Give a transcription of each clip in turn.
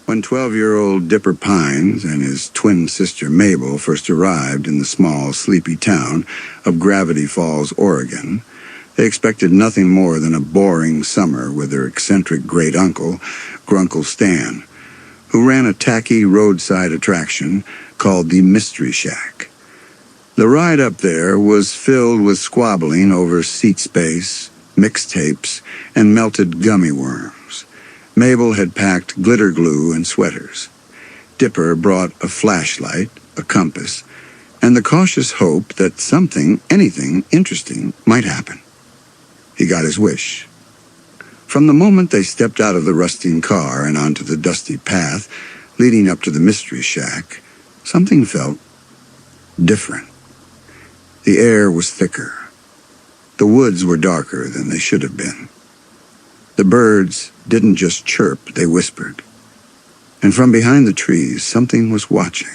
When 12-year-old Dipper Pines and his twin sister Mabel first arrived in the small, sleepy town of Gravity Falls, Oregon, they expected nothing more than a boring summer with their eccentric great-uncle, Grunkle Stan, who ran a tacky roadside attraction called the Mystery Shack. The ride up there was filled with squabbling over seat space, mixtapes, and melted gummy worms. Mabel had packed glitter glue and sweaters. Dipper brought a flashlight, a compass, and the cautious hope that something, anything interesting might happen. He got his wish. From the moment they stepped out of the rusting car and onto the dusty path leading up to the Mystery Shack, something felt different. The air was thicker. The woods were darker than they should have been. The birds didn't just chirp, they whispered. And from behind the trees, something was watching.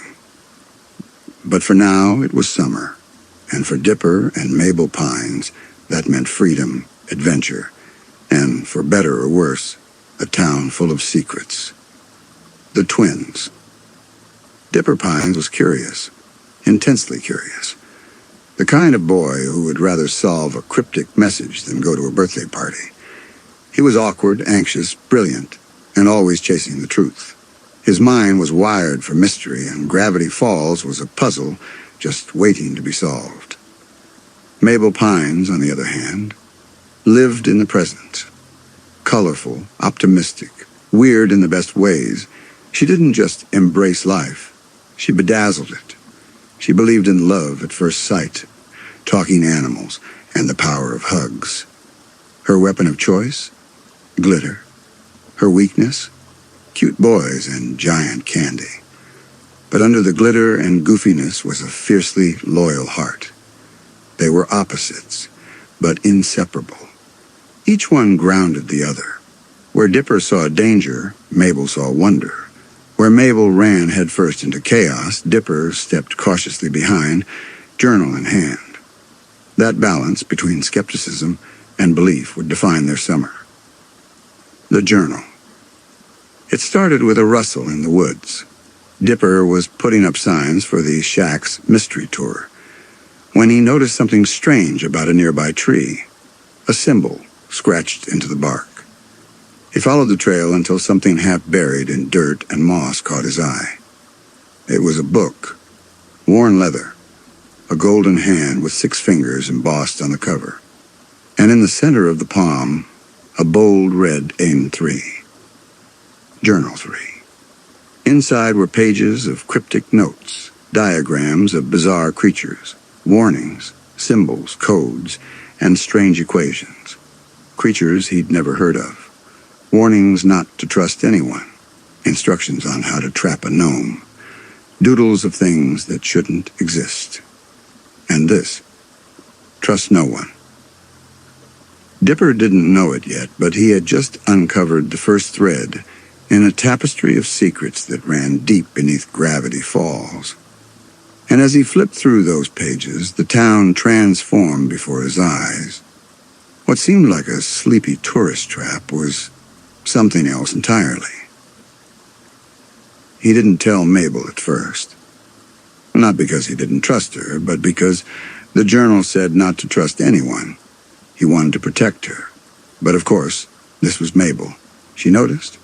But for now, it was summer. And for Dipper and Mabel Pines, that meant freedom, adventure, and, for better or worse, a town full of secrets. The twins. Dipper Pines was curious, intensely curious. The kind of boy who would rather solve a cryptic message than go to a birthday party. He was awkward, anxious, brilliant, and always chasing the truth. His mind was wired for mystery, and Gravity Falls was a puzzle just waiting to be solved. Mabel Pines, on the other hand, lived in the present. Colorful, optimistic, weird in the best ways, she didn't just embrace life, she bedazzled it. She believed in love at first sight, talking animals, and the power of hugs. Her weapon of choice? Glitter. Her weakness? Cute boys and giant candy. But under the glitter and goofiness was a fiercely loyal heart. They were opposites, but inseparable. Each one grounded the other. Where Dipper saw danger, Mabel saw wonder. Where Mabel ran headfirst into chaos, Dipper stepped cautiously behind, journal in hand. That balance between skepticism and belief would define their summer. The journal. It started with a rustle in the woods. Dipper was putting up signs for the shack's mystery tour when he noticed something strange about a nearby tree, a symbol scratched into the bark. He followed the trail until something half buried in dirt and moss caught his eye. It was a book, worn leather, a golden hand with 6 fingers embossed on the cover, and in the center of the palm, a bold red Aim 3. Journal 3. Inside were pages of cryptic notes, diagrams of bizarre creatures, warnings, symbols, codes, and strange equations. Creatures he'd never heard of. Warnings not to trust anyone. Instructions on how to trap a gnome. Doodles of things that shouldn't exist. And this: trust no one. Dipper didn't know it yet, but he had just uncovered the first thread in a tapestry of secrets that ran deep beneath Gravity Falls. And as he flipped through those pages, the town transformed before his eyes. What seemed like a sleepy tourist trap was something else entirely. He didn't tell Mabel at first. Not because he didn't trust her, but because the journal said not to trust anyone. He wanted to protect her. But of course, this was Mabel. She noticed.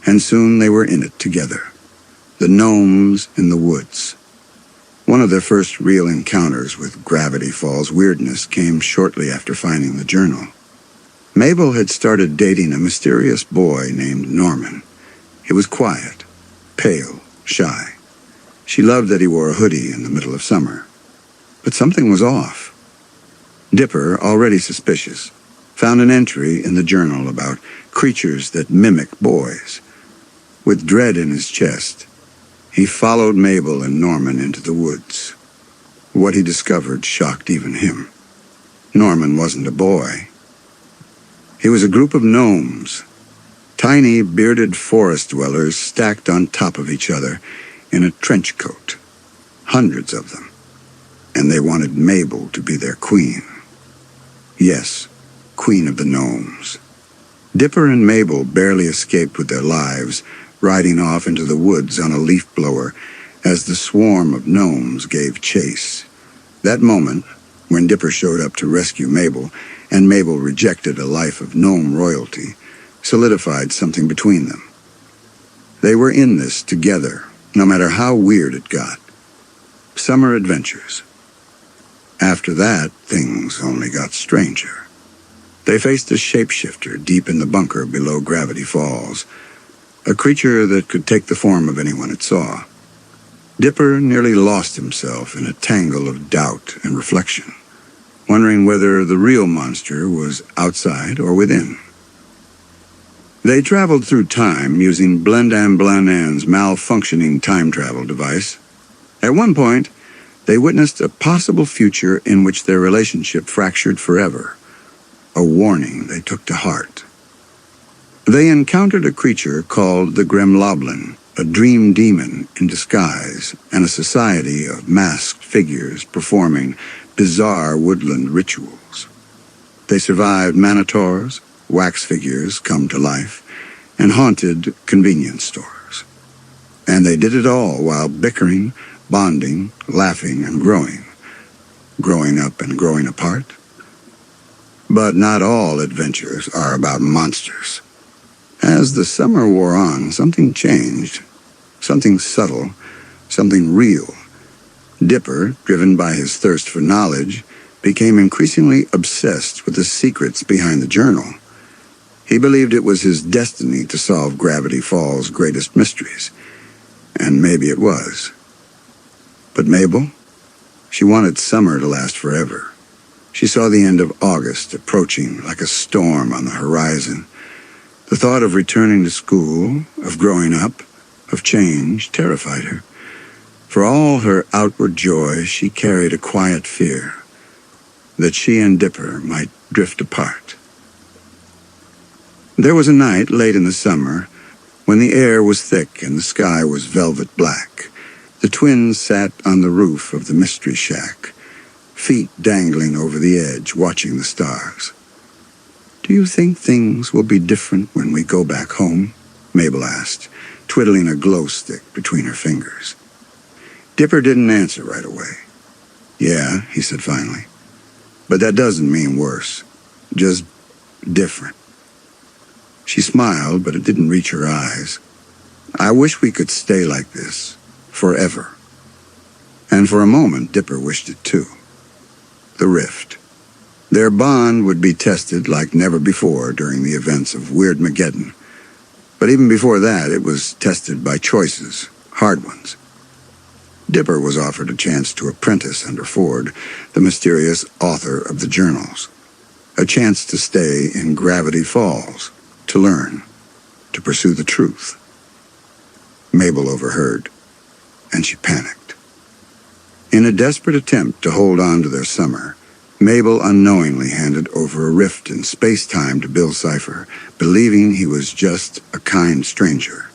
And soon they were in it together. The gnomes in the woods. One of their first real encounters with Gravity Falls weirdness came shortly after finding the journal. Mabel had started dating a mysterious boy named Norman. He was quiet, pale, shy. She loved that he wore a hoodie in the middle of summer. But something was off. Dipper, already suspicious, found an entry in the journal about creatures that mimic boys. With dread in his chest, he followed Mabel and Norman into the woods. What he discovered shocked even him. Norman wasn't a boy. He was a group of gnomes, tiny, bearded forest dwellers stacked on top of each other in a trench coat. Hundreds of them. And they wanted Mabel to be their queen. Yes, queen of the gnomes. Dipper and Mabel barely escaped with their lives, riding off into the woods on a leaf blower as the swarm of gnomes gave chase. That moment, when Dipper showed up to rescue Mabel, and Mabel rejected a life of gnome royalty, solidified something between them. They were in this together, no matter how weird it got. Summer adventures. After that, things only got stranger. They faced a shapeshifter deep in the bunker below Gravity Falls, a creature that could take the form of anyone it saw. Dipper nearly lost himself in a tangle of doubt and reflection, wondering whether the real monster was outside or within. They traveled through time using Blendan Blanan's malfunctioning time travel device. At one point, they witnessed a possible future in which their relationship fractured forever, a warning they took to heart. They encountered a creature called the Gremloblin, a dream demon in disguise, and a society of masked figures performing bizarre woodland rituals. They survived Manitors, wax figures come to life, and haunted convenience stores. And they did it all while bickering, bonding, laughing, and growing. Growing up and growing apart. But not all adventures are about monsters. As the summer wore on, something changed. Something subtle, something real. Dipper, driven by his thirst for knowledge, became increasingly obsessed with the secrets behind the journal. He believed it was his destiny to solve Gravity Falls' greatest mysteries. And maybe it was. But Mabel? She wanted summer to last forever. She saw the end of August approaching like a storm on the horizon. The thought of returning to school, of growing up, of change, terrified her. For all her outward joy, she carried a quiet fear that she and Dipper might drift apart. There was a night late in the summer when the air was thick and the sky was velvet black. The twins sat on the roof of the mystery shack, feet dangling over the edge, watching the stars. "Do you think things will be different when we go back home?" Mabel asked, twiddling a glow stick between her fingers. Dipper didn't answer right away. "Yeah," he said finally. "But that doesn't mean worse. Just different." She smiled, but it didn't reach her eyes. "I wish we could stay like this, forever." And for a moment, Dipper wished it too. The rift. Their bond would be tested like never before during the events of Weirdmageddon. But even before that, it was tested by choices, hard ones. Dipper was offered a chance to apprentice under Ford, the mysterious author of the journals. A chance to stay in Gravity Falls, to learn, to pursue the truth. Mabel overheard, and she panicked. In a desperate attempt to hold on to their summer, Mabel unknowingly handed over a rift in space-time to Bill Cipher, believing he was just a kind stranger.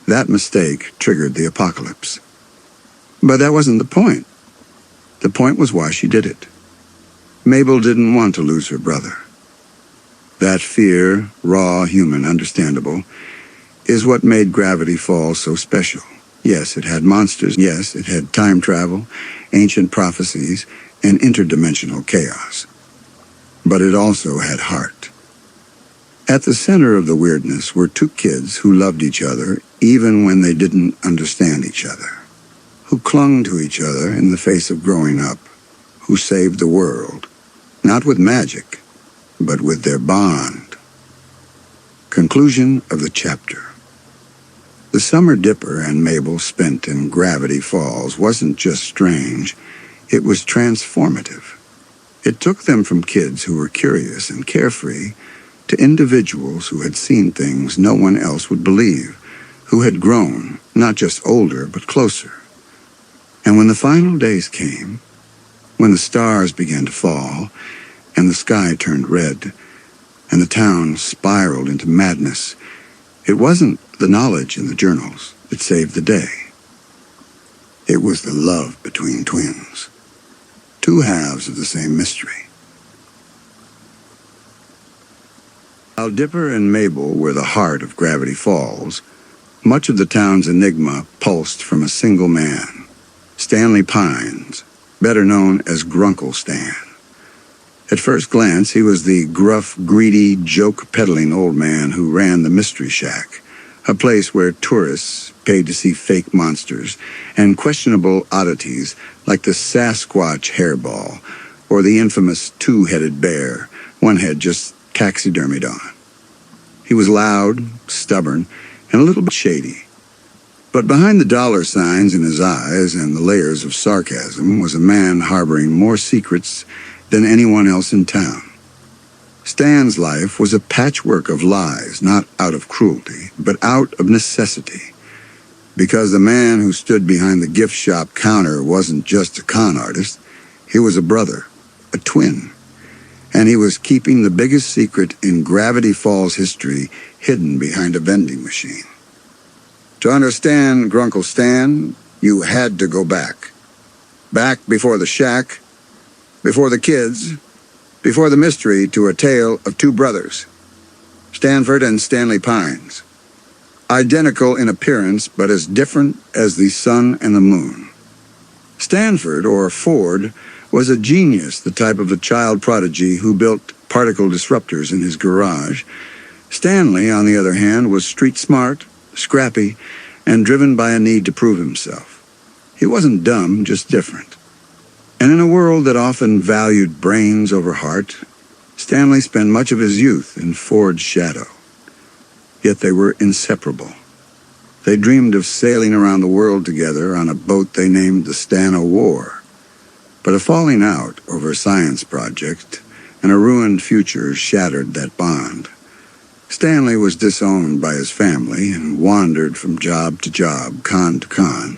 That mistake triggered the apocalypse. But that wasn't the point. The point was why she did it. Mabel didn't want to lose her brother. That fear, raw, human, understandable, is what made Gravity Falls so special. Yes, it had monsters. Yes, it had time travel, ancient prophecies, and interdimensional chaos. But it also had heart. At the center of the weirdness were two kids who loved each other even when they didn't understand each other, who clung to each other in the face of growing up, who saved the world, not with magic, but with their bond. Conclusion of the chapter. The summer Dipper and Mabel spent in Gravity Falls wasn't just strange, it was transformative. It took them from kids who were curious and carefree to individuals who had seen things no one else would believe, who had grown, not just older, but closer. And when the final days came, when the stars began to fall, and the sky turned red, and the town spiraled into madness, it wasn't the knowledge in the journals that saved the day. It was the love between twins. Two halves of the same mystery. While Dipper and Mabel were the heart of Gravity Falls, Much of the town's enigma pulsed from a single man, Stanley Pines, better known as Grunkle Stan. At first glance, he was the gruff, greedy, joke-peddling old man who ran the Mystery Shack, a place where tourists paid to see fake monsters and questionable oddities like the Sasquatch hairball or the infamous two-headed bear, one head just taxidermied on. He was loud, stubborn, and a little bit shady. But behind the dollar signs in his eyes and the layers of sarcasm was a man harboring more secrets than anyone else in town. Stan's life was a patchwork of lies, not out of cruelty, but out of necessity. Because the man who stood behind the gift shop counter wasn't just a con artist, he was a brother, a twin. And he was keeping the biggest secret in Gravity Falls history hidden behind a vending machine. To understand Grunkle Stan, you had to go back. Back before the shack, before the kids, before the mystery, to a tale of two brothers, Stanford and Stanley Pines. Identical in appearance, but as different as the sun and the moon. Stanford, or Ford, was a genius, the type of a child prodigy who built particle disruptors in his garage. Stanley, on the other hand, was street smart, scrappy, and driven by a need to prove himself. He wasn't dumb, just different. And in a world that often valued brains over heart, Stanley spent much of his youth in Ford's shadow. Yet they were inseparable. They dreamed of sailing around the world together on a boat they named the Stan-O-War. But a falling out over a science project and a ruined future shattered that bond. Stanley was disowned by his family and wandered from job to job, con to con,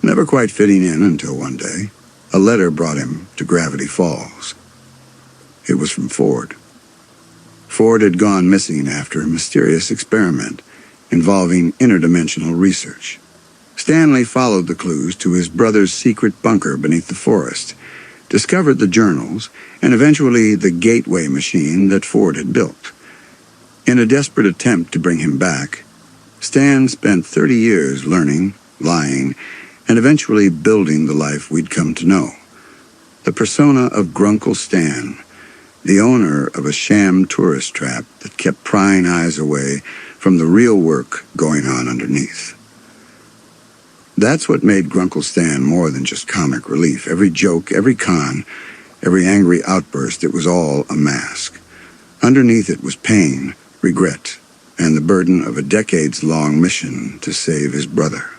never quite fitting in until one day a letter brought him to Gravity Falls. It was from Ford. Ford had gone missing after a mysterious experiment involving interdimensional research. Stanley followed the clues to his brother's secret bunker beneath the forest, discovered the journals, and eventually the gateway machine that Ford had built. In a desperate attempt to bring him back, Stan spent 30 years learning, lying, and eventually building the life we'd come to know. The persona of Grunkle Stan, the owner of a sham tourist trap that kept prying eyes away from the real work going on underneath. That's what made Grunkle Stan more than just comic relief. Every joke, every con, every angry outburst, it was all a mask. Underneath it was pain, regret, and the burden of a decades-long mission to save his brother.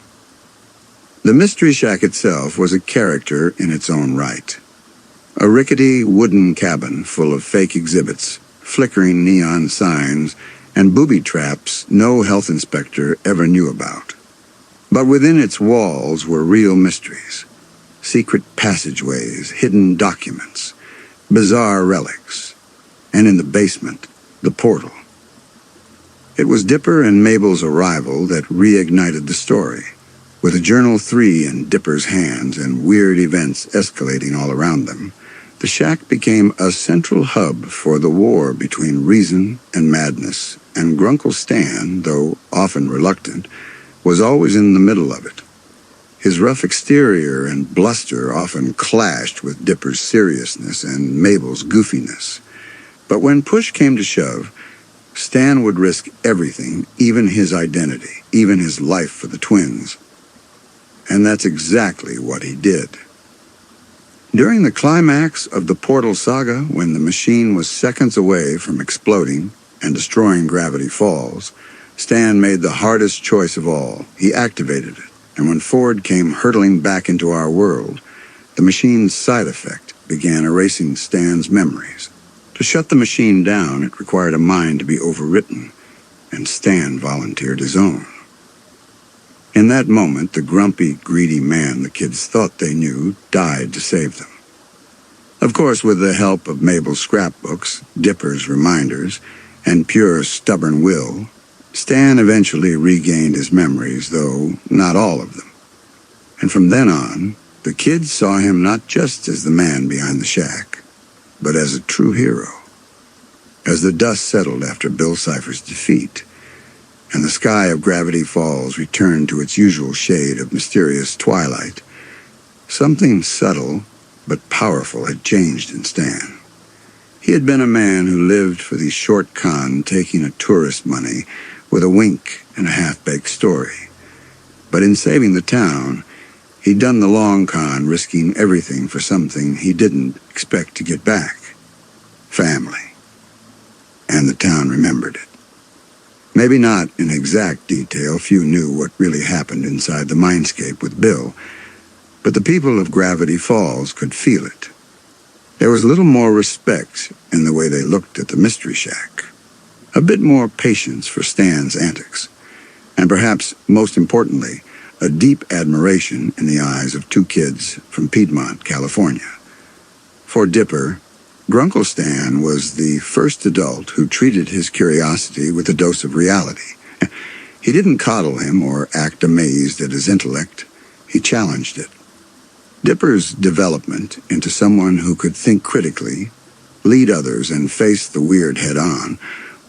The Mystery Shack itself was a character in its own right. A rickety wooden cabin full of fake exhibits, flickering neon signs, and booby traps no health inspector ever knew about. But within its walls were real mysteries, secret passageways, hidden documents, bizarre relics, and in the basement, the portal. It was Dipper and Mabel's arrival that reignited the story. With a Journal 3 in Dipper's hands and weird events escalating all around them, the shack became a central hub for the war between reason and madness, and Grunkle Stan, though often reluctant, was always in the middle of it. His rough exterior and bluster often clashed with Dipper's seriousness and Mabel's goofiness. But when push came to shove, Stan would risk everything, even his identity, even his life for the twins. And that's exactly what he did. During the climax of the Portal Saga, when the machine was seconds away from exploding and destroying Gravity Falls, Stan made the hardest choice of all. He activated it, and when Ford came hurtling back into our world, the machine's side effect began erasing Stan's memories. To shut the machine down, it required a mind to be overwritten, and Stan volunteered his own. In that moment, the grumpy, greedy man the kids thought they knew died to save them. Of course, with the help of Mabel's scrapbooks, Dipper's reminders, and pure stubborn will, Stan eventually regained his memories, though not all of them. And from then on, the kids saw him not just as the man behind the shack, but as a true hero. As the dust settled after Bill Cipher's defeat, and the sky of Gravity Falls returned to its usual shade of mysterious twilight, something subtle but powerful had changed in Stan. He had been a man who lived for the short con, taking a tourist money with a wink and a half-baked story. But in saving the town, he'd done the long con, risking everything for something he didn't expect to get back. Family. And the town remembered it. Maybe not in exact detail, few knew what really happened inside the mindscape with Bill, but the people of Gravity Falls could feel it. There was a little more respect in the way they looked at the Mystery Shack, a bit more patience for Stan's antics, and perhaps most importantly, a deep admiration in the eyes of two kids from Piedmont, California. For Dipper, Grunkle Stan was the first adult who treated his curiosity with a dose of reality. He didn't coddle him or act amazed at his intellect. He challenged it. Dipper's development into someone who could think critically, lead others, and face the weird head-on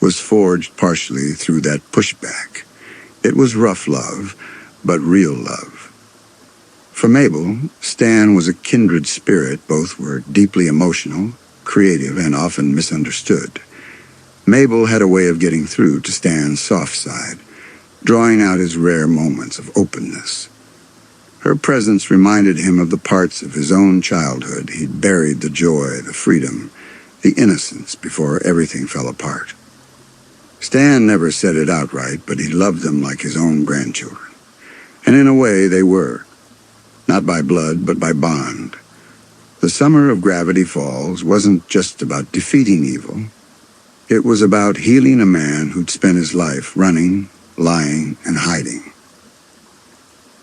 was forged partially through that pushback. It was rough love, but real love. For Mabel, Stan was a kindred spirit. Both were deeply emotional, creative, and often misunderstood. Mabel had a way of getting through to Stan's soft side, drawing out his rare moments of openness. Her presence reminded him of the parts of his own childhood he'd buried, the joy, the freedom, the innocence before everything fell apart. Stan never said it outright, but he loved them like his own grandchildren. And in a way, they were. Not by blood, but by bond. The summer of Gravity Falls wasn't just about defeating evil. It was about healing a man who'd spent his life running, lying, and hiding.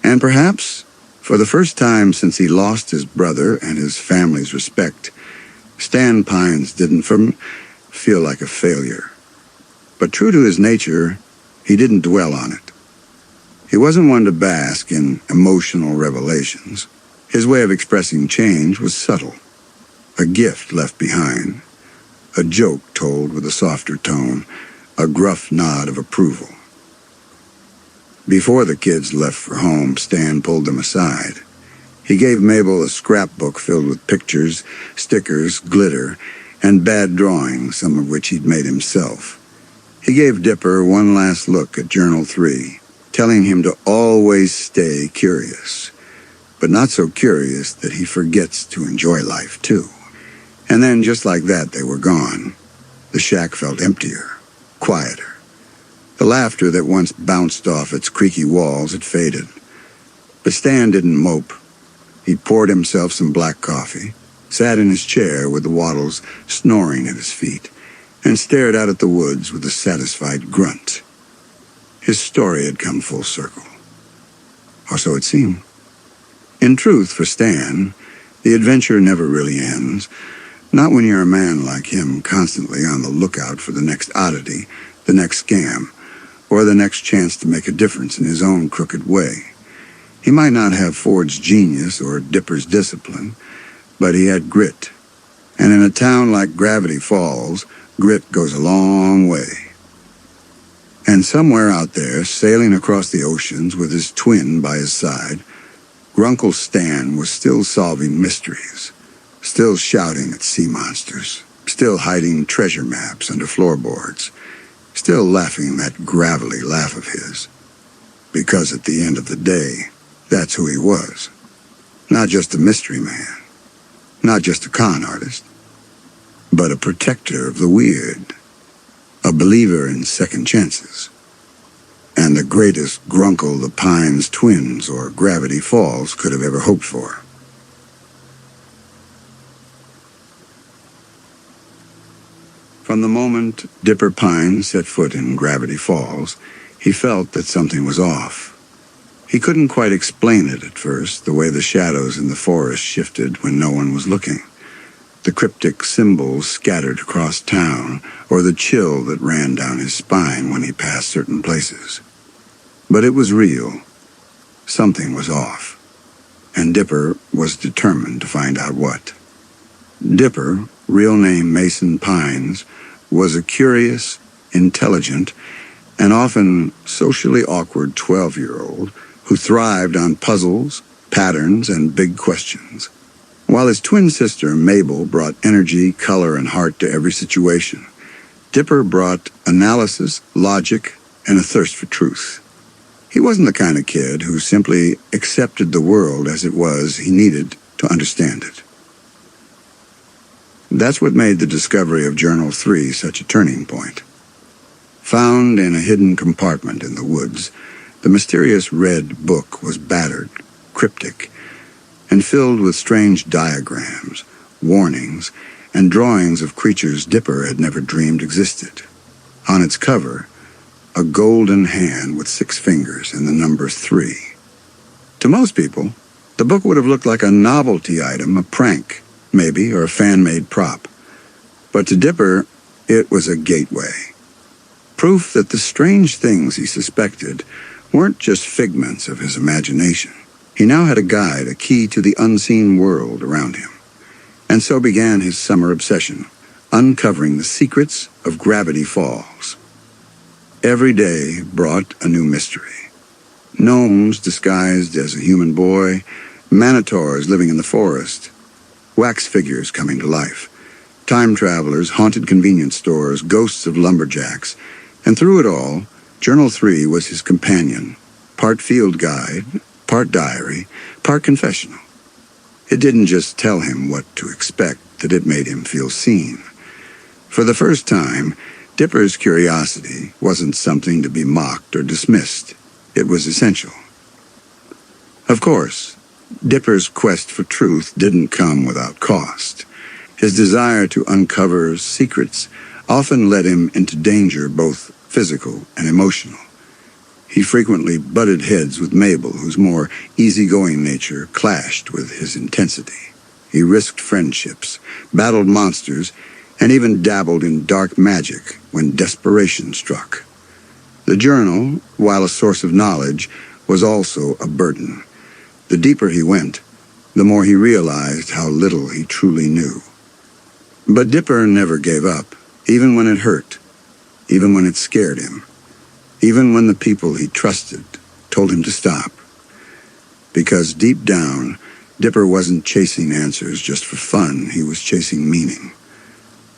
And perhaps, for the first time since he lost his brother and his family's respect, Stan Pines didn't feel like a failure. But true to his nature, he didn't dwell on it. He wasn't one to bask in emotional revelations. His way of expressing change was subtle. A gift left behind. A joke told with a softer tone. A gruff nod of approval. Before the kids left for home, Stan pulled them aside. He gave Mabel a scrapbook filled with pictures, stickers, glitter, and bad drawings, some of which he'd made himself. He gave Dipper one last look at Journal 3, telling him to always stay curious, but not so curious that he forgets to enjoy life, too. And then, just like that, they were gone. The shack felt emptier, quieter. The laughter that once bounced off its creaky walls had faded. But Stan didn't mope. He poured himself some black coffee, sat in his chair with the Waddles snoring at his feet, and stared out at the woods with a satisfied grunt. His story had come full circle. Or so it seemed. In truth, for Stan, the adventure never really ends. Not when you're a man like him, constantly on the lookout for the next oddity, the next scam, or the next chance to make a difference in his own crooked way. He might not have Ford's genius or Dipper's discipline, but he had grit. And in a town like Gravity Falls, grit goes a long way. And somewhere out there, sailing across the oceans with his twin by his side, Grunkle Stan was still solving mysteries, still shouting at sea monsters, still hiding treasure maps under floorboards, still laughing that gravelly laugh of his. Because at the end of the day, that's who he was. Not just a mystery man, not just a con artist, but a protector of the weird, a believer in second chances, and the greatest Grunkle the Pines twins or Gravity Falls could have ever hoped for. From the moment Dipper Pine set foot in Gravity Falls, he felt that something was off. He couldn't quite explain it at first, the way the shadows in the forest shifted when no one was looking, the cryptic symbols scattered across town, or the chill that ran down his spine when he passed certain places. But it was real. Something was off, and Dipper was determined to find out what. Dipper, real name Mason Pines, was a curious, intelligent, an often socially awkward 12-year-old who thrived on puzzles, patterns, and big questions. While his twin sister, Mabel, brought energy, color, and heart to every situation, Dipper brought analysis, logic, and a thirst for truth. He wasn't the kind of kid who simply accepted the world as it was. He needed to understand it. That's what made the discovery of Journal 3 such a turning point. Found in a hidden compartment in the woods, the mysterious red book was battered, cryptic, and filled with strange diagrams, warnings, and drawings of creatures Dipper had never dreamed existed. On its cover, a golden hand with 6 fingers and the number 3. To most people, the book would have looked like a novelty item, a prank, maybe, or a fan-made prop. But to Dipper, it was a gateway. Proof that the strange things he suspected weren't just figments of his imagination. He now had a guide, a key to the unseen world around him. And so began his summer obsession, uncovering the secrets of Gravity Falls. Every day brought a new mystery. Gnomes disguised as a human boy, manitors living in the forest, wax figures coming to life, time travelers, haunted convenience stores, ghosts of lumberjacks, and through it all, Journal 3 was his companion, part field guide, part diary, part confessional. It didn't just tell him what to expect, that it made him feel seen. For the first time, Dipper's curiosity wasn't something to be mocked or dismissed. It was essential. Of course, Dipper's quest for truth didn't come without cost. His desire to uncover secrets often led him into danger, both physical and emotional. He frequently butted heads with Mabel, whose more easygoing nature clashed with his intensity. He risked friendships, battled monsters, and even dabbled in dark magic when desperation struck. The journal, while a source of knowledge, was also a burden. The deeper he went, the more he realized how little he truly knew. But Dipper never gave up, even when it hurt, even when it scared him, even when the people he trusted told him to stop. Because deep down, Dipper wasn't chasing answers just for fun. He was chasing meaning.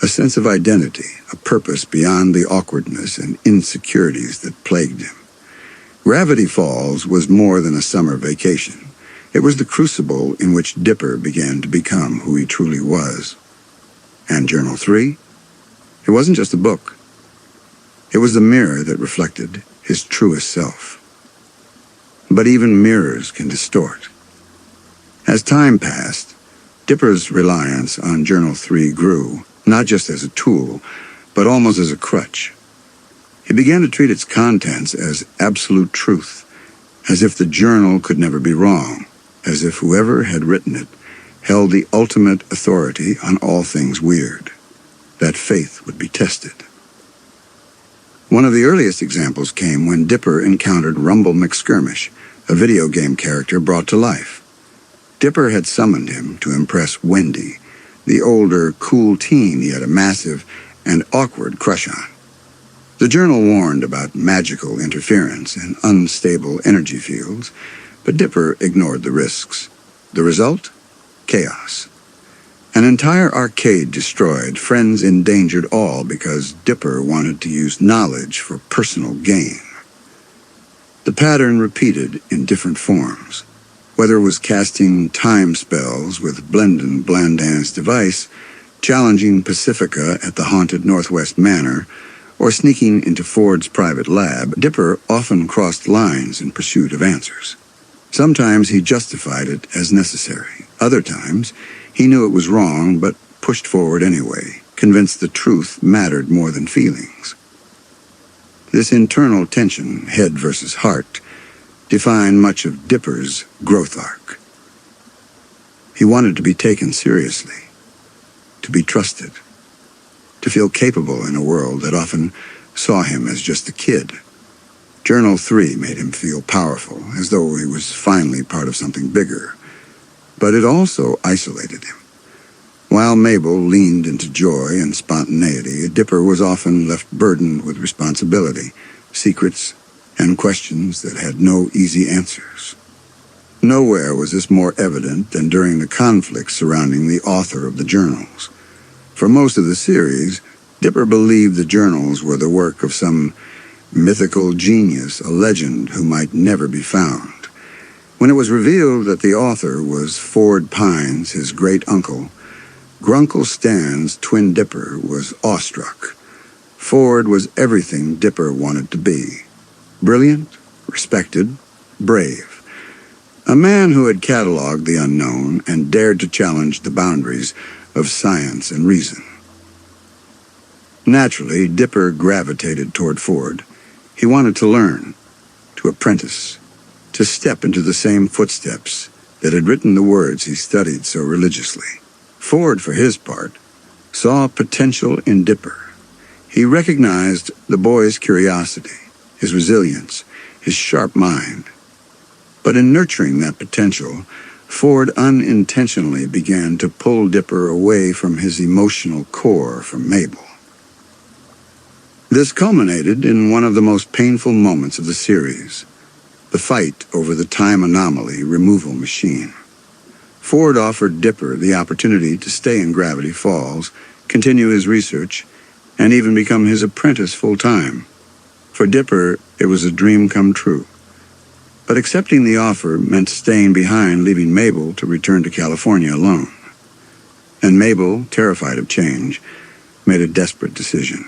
A sense of identity, a purpose beyond the awkwardness and insecurities that plagued him. Gravity Falls was more than a summer vacation. It was the crucible in which Dipper began to become who he truly was. And Journal 3? It wasn't just a book. It was the mirror that reflected his truest self. But even mirrors can distort. As time passed, Dipper's reliance on Journal 3 grew, not just as a tool, but almost as a crutch. He began to treat its contents as absolute truth, as if the journal could never be wrong, as if whoever had written it held the ultimate authority on all things weird. That faith would be tested. One of the earliest examples came when Dipper encountered Rumble McSkirmish, a video game character brought to life. Dipper had summoned him to impress Wendy, the older, cool teen he had a massive and awkward crush on. The journal warned about magical interference and unstable energy fields, but Dipper ignored the risks. The result? Chaos. An entire arcade destroyed, friends endangered, all because Dipper wanted to use knowledge for personal gain. The pattern repeated in different forms. Whether it was casting time spells with Blendon Blandan's device, challenging Pacifica at the haunted Northwest Manor, or sneaking into Ford's private lab, Dipper often crossed lines in pursuit of answers. Sometimes he justified it as necessary. Other times, he knew it was wrong, but pushed forward anyway, convinced the truth mattered more than feelings. This internal tension, head versus heart, defined much of Dipper's growth arc. He wanted to be taken seriously, to be trusted, to feel capable in a world that often saw him as just a kid. Journal 3 made him feel powerful, as though he was finally part of something bigger. But it also isolated him. While Mabel leaned into joy and spontaneity, Dipper was often left burdened with responsibility, secrets, and questions that had no easy answers. Nowhere was this more evident than during the conflicts surrounding the author of the journals. For most of the series, Dipper believed the journals were the work of some mythical genius, a legend who might never be found. When it was revealed that the author was Ford Pines, his great-uncle, Grunkle Stan's twin Dipper was awestruck. Ford was everything Dipper wanted to be. Brilliant, respected, brave. A man who had cataloged the unknown and dared to challenge the boundaries of science and reason. Naturally, Dipper gravitated toward Ford. He wanted to learn, to apprentice, to step into the same footsteps that had written the words he studied so religiously. Ford, for his part, saw potential in Dipper. He recognized the boy's curiosity, his resilience, his sharp mind. But in nurturing that potential, Ford unintentionally began to pull Dipper away from his emotional core from Mabel. This culminated in one of the most painful moments of the series, the fight over the time anomaly removal machine. Ford offered Dipper the opportunity to stay in Gravity Falls, continue his research, and even become his apprentice full-time. For Dipper, it was a dream come true. But accepting the offer meant staying behind, leaving Mabel to return to California alone. And Mabel, terrified of change, made a desperate decision.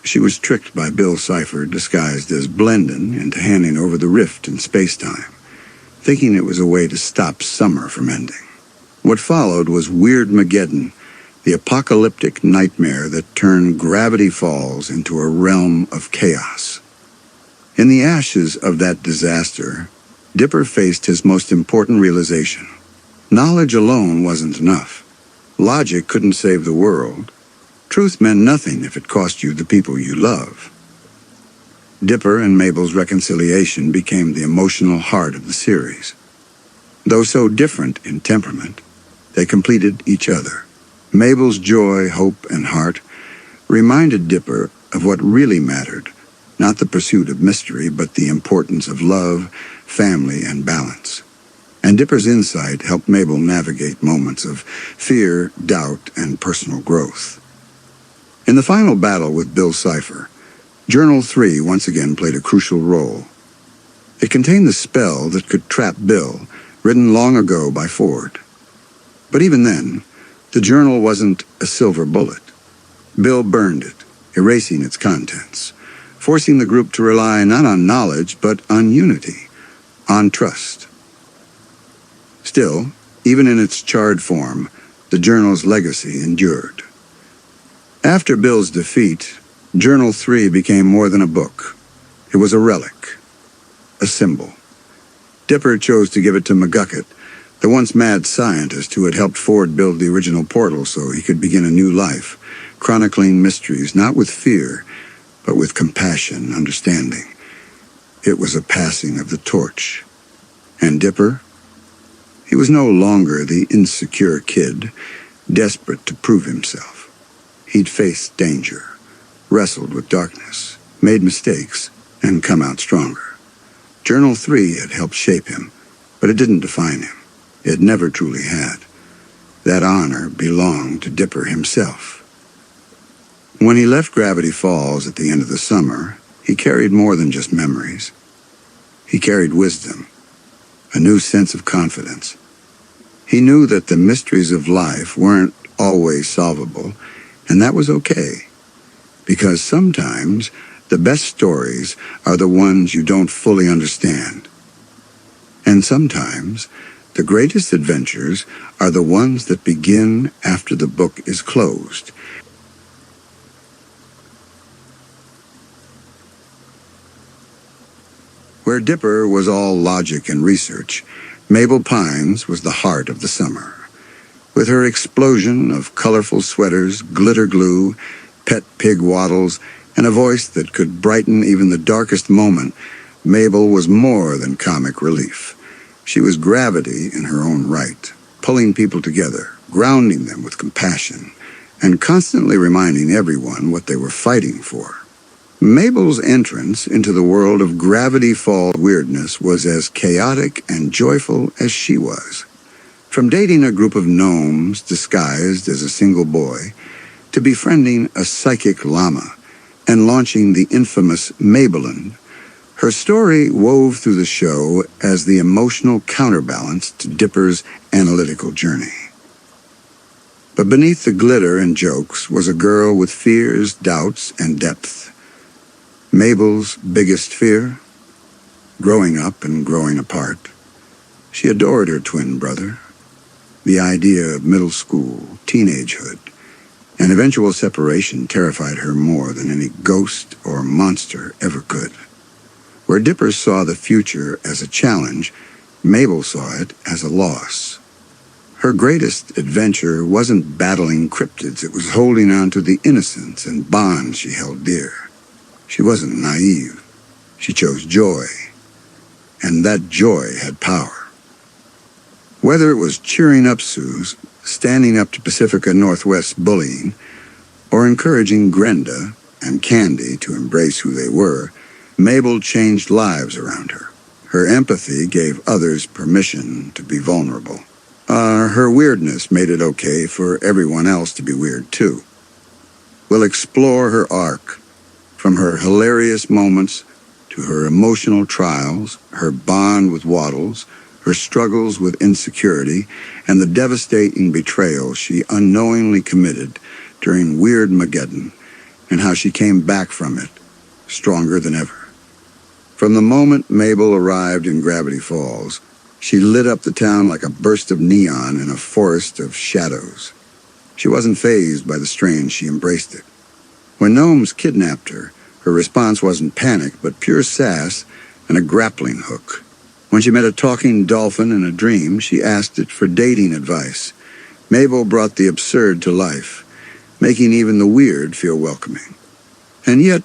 She was tricked by Bill Cipher, disguised as Blendon, into handing over the rift in space-time, thinking it was a way to stop summer from ending. What followed was Weirdmageddon, the apocalyptic nightmare that turned Gravity Falls into a realm of chaos. In the ashes of that disaster, Dipper faced his most important realization. Knowledge alone wasn't enough. Logic couldn't save the world. Truth meant nothing if it cost you the people you love. Dipper and Mabel's reconciliation became the emotional heart of the series. Though so different in temperament, they completed each other. Mabel's joy, hope, and heart reminded Dipper of what really mattered, not the pursuit of mystery, but the importance of love, family, and balance. And Dipper's insight helped Mabel navigate moments of fear, doubt, and personal growth. In the final battle with Bill Cipher, Journal 3 once again played a crucial role. It contained the spell that could trap Bill, written long ago by Ford. But even then, the journal wasn't a silver bullet. Bill burned it, erasing its contents, forcing the group to rely not on knowledge, but on unity, on trust. Still, even in its charred form, the journal's legacy endured. After Bill's defeat, Journal 3 became more than a book. It was a relic, a symbol. Dipper chose to give it to McGucket, the once mad scientist who had helped Ford build the original portal so he could begin a new life, chronicling mysteries not with fear, but with compassion and understanding. It was a passing of the torch. And Dipper? He was no longer the insecure kid, desperate to prove himself. He'd faced danger, wrestled with darkness, made mistakes, and come out stronger. Journal 3 had helped shape him, but it didn't define him. It never truly had. That honor belonged to Dipper himself. When he left Gravity Falls at the end of the summer, he carried more than just memories. He carried wisdom, a new sense of confidence. He knew that the mysteries of life weren't always solvable, and that was okay, because sometimes the best stories are the ones you don't fully understand. And sometimes the greatest adventures are the ones that begin after the book is closed. Where Dipper was all logic and research, Mabel Pines was the heart of the summer. With her explosion of colorful sweaters, glitter glue, pet pig waddles, and a voice that could brighten even the darkest moment, Mabel was more than comic relief. She was gravity in her own right, pulling people together, grounding them with compassion, and constantly reminding everyone what they were fighting for. Mabel's entrance into the world of Gravity Falls weirdness was as chaotic and joyful as she was. From dating a group of gnomes disguised as a single boy, to befriending a psychic llama, and launching the infamous Mabelin, her story wove through the show as the emotional counterbalance to Dipper's analytical journey. But beneath the glitter and jokes was a girl with fears, doubts, and depth. Mabel's biggest fear? Growing up and growing apart. She adored her twin brother. The idea of middle school, teenagehood, and eventual separation terrified her more than any ghost or monster ever could. Where Dipper saw the future as a challenge, Mabel saw it as a loss. Her greatest adventure wasn't battling cryptids, it was holding on to the innocence and bonds she held dear. She wasn't naive. She chose joy, and that joy had power. Whether it was cheering up Suze, standing up to Pacifica Northwest's bullying, or encouraging Grenda and Candy to embrace who they were, Mabel changed lives around her. Her empathy gave others permission to be vulnerable. Her weirdness made it okay for everyone else to be weird too. We'll explore her arc, from her hilarious moments to her emotional trials, her bond with Waddles, her struggles with insecurity, and the devastating betrayal she unknowingly committed during Weirdmageddon, and how she came back from it, stronger than ever. From the moment Mabel arrived in Gravity Falls, she lit up the town like a burst of neon in a forest of shadows. She wasn't fazed by the strange, she embraced it. When gnomes kidnapped her, her response wasn't panic, but pure sass and a grappling hook. When she met a talking dolphin in a dream, she asked it for dating advice. Mabel brought the absurd to life, making even the weird feel welcoming. And yet,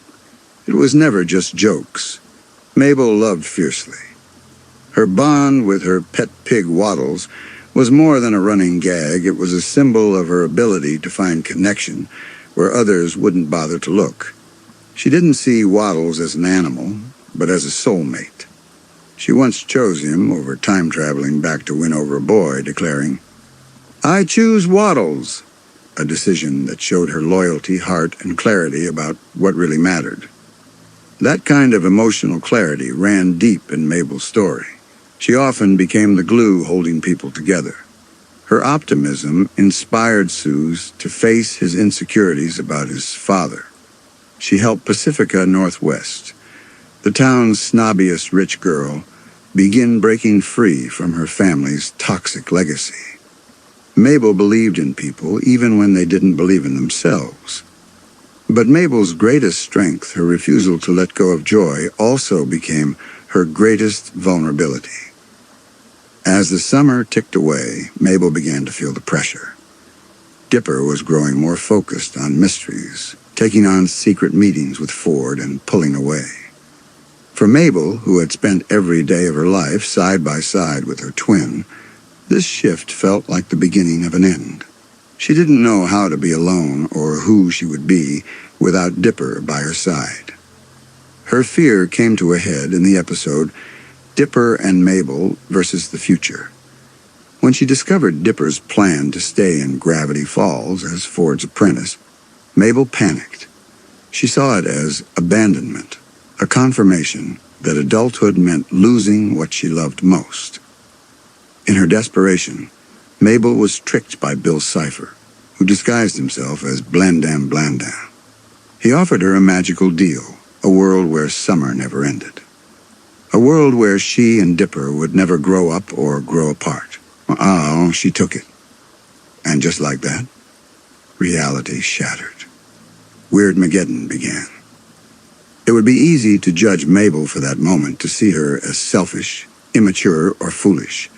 it was never just jokes. Mabel loved fiercely. Her bond with her pet pig Waddles was more than a running gag. It was a symbol of her ability to find connection where others wouldn't bother to look. She didn't see Waddles as an animal, but as a soulmate. She once chose him over time-traveling back to win over a boy, declaring, "I choose Waddles," a decision that showed her loyalty, heart, and clarity about what really mattered. That kind of emotional clarity ran deep in Mabel's story. She often became the glue holding people together. Her optimism inspired Suze to face his insecurities about his father. She helped Pacifica Northwest, the town's snobbiest rich girl, begin breaking free from her family's toxic legacy. Mabel believed in people even when they didn't believe in themselves. But Mabel's greatest strength, her refusal to let go of joy, also became her greatest vulnerability. As the summer ticked away, Mabel began to feel the pressure. Dipper was growing more focused on mysteries, taking on secret meetings with Ford and pulling away. For Mabel, who had spent every day of her life side by side with her twin, this shift felt like the beginning of an end. She didn't know how to be alone or who she would be without Dipper by her side. Her fear came to a head in the episode Dipper and Mabel versus the Future. When she discovered Dipper's plan to stay in Gravity Falls as Ford's apprentice, Mabel panicked. She saw it as abandonment, a confirmation that adulthood meant losing what she loved most. In her desperation, Mabel was tricked by Bill Cipher, who disguised himself as Blandam Blandam. He offered her a magical deal, a world where summer never ended. A world where she and Dipper would never grow up or grow apart. Oh, she took it. And just like that, reality shattered. Weirdmageddon began. It would be easy to judge Mabel for that moment, to see her as selfish, immature, or foolish.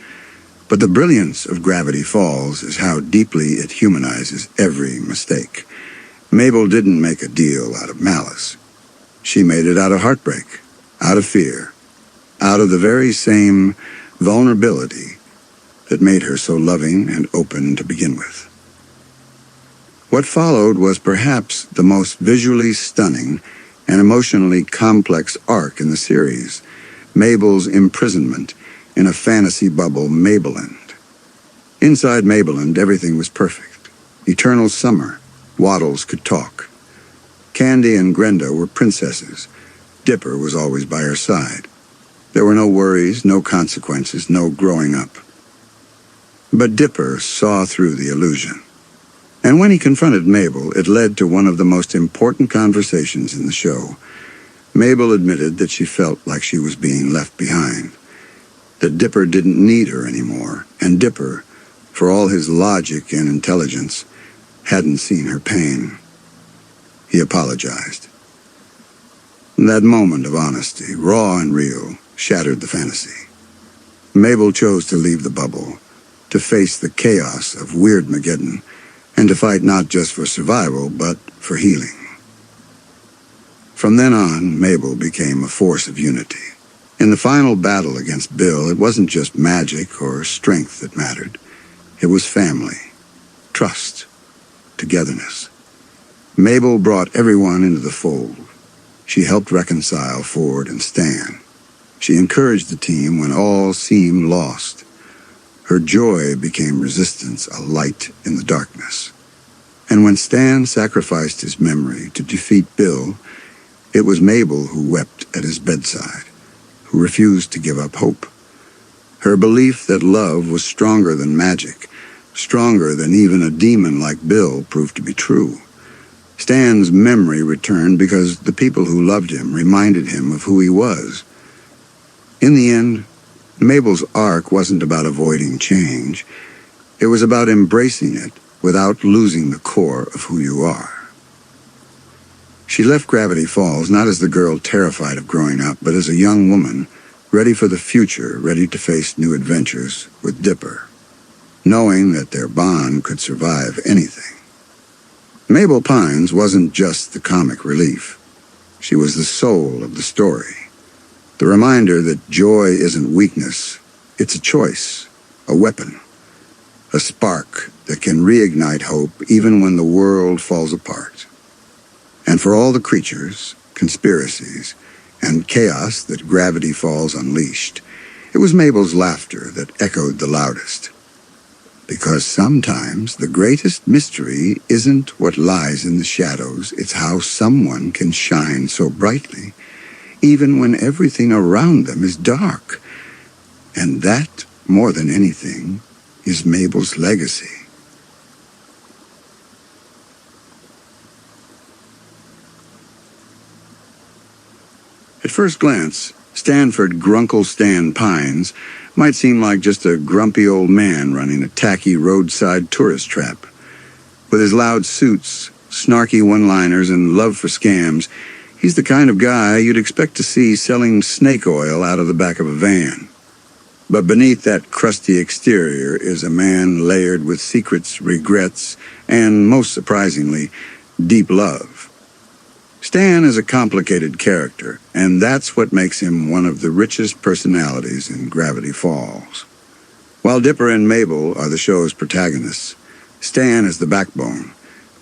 But the brilliance of Gravity Falls is how deeply it humanizes every mistake. Mabel didn't make a deal out of malice. She made it out of heartbreak, out of fear, out of the very same vulnerability that made her so loving and open to begin with. What followed was perhaps the most visually stunning an emotionally complex arc in the series, Mabel's imprisonment in a fantasy bubble, Mabeland. Inside Mabeland, everything was perfect. Eternal summer. Waddles could talk. Candy and Grenda were princesses. Dipper was always by her side. There were no worries, no consequences, no growing up. But Dipper saw through the illusion. And when he confronted Mabel, it led to one of the most important conversations in the show. Mabel admitted that she felt like she was being left behind, that Dipper didn't need her anymore, and Dipper, for all his logic and intelligence, hadn't seen her pain. He apologized. That moment of honesty, raw and real, shattered the fantasy. Mabel chose to leave the bubble, to face the chaos of Weirdmageddon, and to fight not just for survival, but for healing. From then on, Mabel became a force of unity. In the final battle against Bill, it wasn't just magic or strength that mattered. It was family, trust, togetherness. Mabel brought everyone into the fold. She helped reconcile Ford and Stan. She encouraged the team when all seemed lost. Her joy became resistance, a light in the darkness. And when Stan sacrificed his memory to defeat Bill, it was Mabel who wept at his bedside, who refused to give up hope. Her belief that love was stronger than magic, stronger than even a demon like Bill, proved to be true. Stan's memory returned because the people who loved him reminded him of who he was. In the end, Mabel's arc wasn't about avoiding change. It was about embracing it without losing the core of who you are. She left Gravity Falls not as the girl terrified of growing up, but as a young woman, ready for the future, ready to face new adventures with Dipper, knowing that their bond could survive anything. Mabel Pines wasn't just the comic relief. She was the soul of the story. The reminder that joy isn't weakness, it's a choice, a weapon, a spark that can reignite hope even when the world falls apart. And for all the creatures, conspiracies, and chaos that Gravity Falls unleashed, it was Mabel's laughter that echoed the loudest. Because sometimes the greatest mystery isn't what lies in the shadows, it's how someone can shine so brightly, even when everything around them is dark. And that, more than anything, is Mabel's legacy. At first glance, Stanford Grunkle Stan Pines might seem like just a grumpy old man running a tacky roadside tourist trap. With his loud suits, snarky one-liners, and love for scams, he's the kind of guy you'd expect to see selling snake oil out of the back of a van. But beneath that crusty exterior is a man layered with secrets, regrets, and, most surprisingly, deep love. Stan is a complicated character, and that's what makes him one of the richest personalities in Gravity Falls. While Dipper and Mabel are the show's protagonists, Stan is the backbone,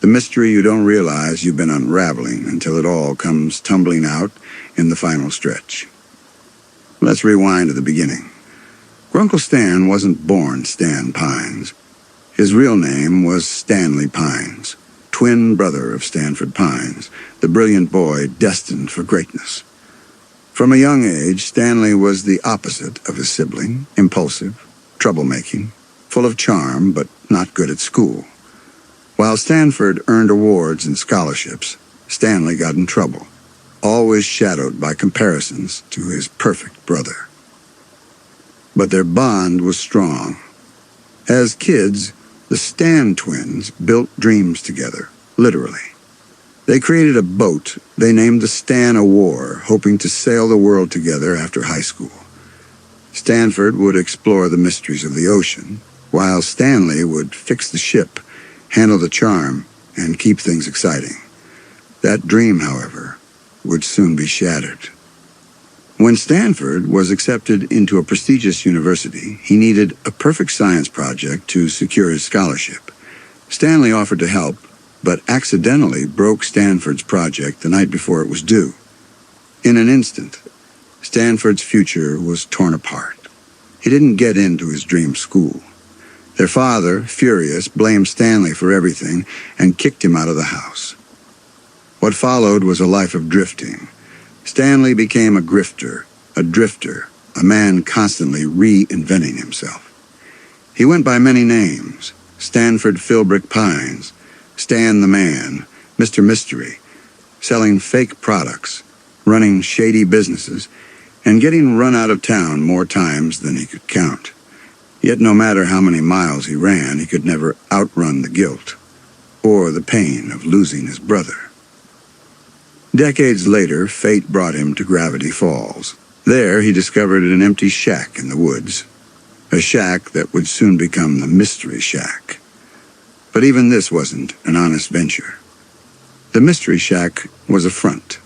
the mystery you don't realize you've been unraveling until it all comes tumbling out in the final stretch. Let's rewind to the beginning. Grunkle Stan wasn't born Stan Pines. His real name was Stanley Pines, twin brother of Stanford Pines, the brilliant boy destined for greatness. From a young age, Stanley was the opposite of his sibling, impulsive, troublemaking, full of charm, but not good at school. While Stanford earned awards and scholarships, Stanley got in trouble, always shadowed by comparisons to his perfect brother. But their bond was strong. As kids, the Stan twins built dreams together, literally. They created a boat they named the Stan of War, hoping to sail the world together after high school. Stanford would explore the mysteries of the ocean, while Stanley would fix the ship, handle the charm, and keep things exciting. That dream, however, would soon be shattered. When Stanford was accepted into a prestigious university, he needed a perfect science project to secure his scholarship. Stanley offered to help, but accidentally broke Stanford's project the night before it was due. In an instant, Stanford's future was torn apart. He didn't get into his dream school. Their father, furious, blamed Stanley for everything and kicked him out of the house. What followed was a life of drifting. Stanley became a grifter, a drifter, a man constantly reinventing himself. He went by many names: Stanford Philbrick Pines, Stan the Man, Mr. Mystery, selling fake products, running shady businesses, and getting run out of town more times than he could count. Yet no matter how many miles he ran, he could never outrun the guilt or the pain of losing his brother. Decades later, fate brought him to Gravity Falls. There, he discovered an empty shack in the woods, a shack that would soon become the Mystery Shack. But even this wasn't an honest venture. The Mystery Shack was a front,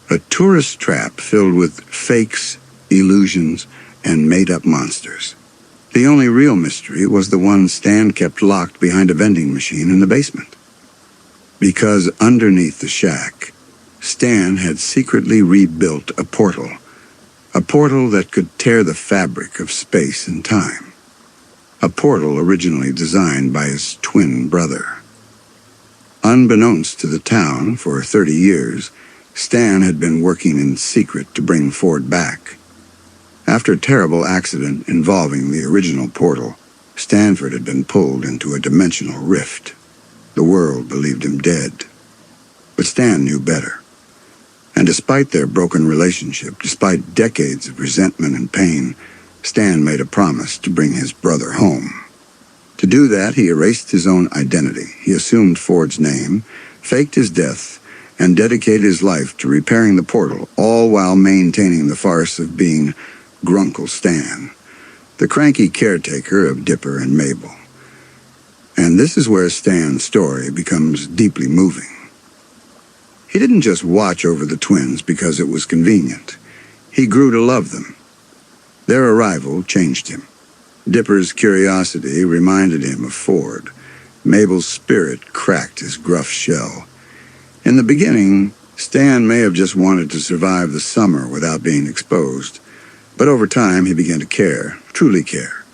a tourist trap filled with fakes, illusions, and made-up monsters. The only real mystery was the one Stan kept locked behind a vending machine in the basement. Because underneath the shack, Stan had secretly rebuilt a portal that could tear the fabric of space and time. A portal originally designed by his twin brother. Unbeknownst to the town, for 30 years, Stan had been working in secret to bring Ford back. After a terrible accident involving the original portal, Stanford had been pulled into a dimensional rift. The world believed him dead. But Stan knew better. And despite their broken relationship, despite decades of resentment and pain, Stan made a promise to bring his brother home. To do that, he erased his own identity. He assumed Ford's name, faked his death, and dedicated his life to repairing the portal, all while maintaining the farce of being Grunkle Stan, the cranky caretaker of Dipper and Mabel. And this is where Stan's story becomes deeply moving. He didn't just watch over the twins because it was convenient. He grew to love them. Their arrival changed him. Dipper's curiosity reminded him of Ford. Mabel's spirit cracked his gruff shell. In the beginning, Stan may have just wanted to survive the summer without being exposed. But over time, he began to care, truly care.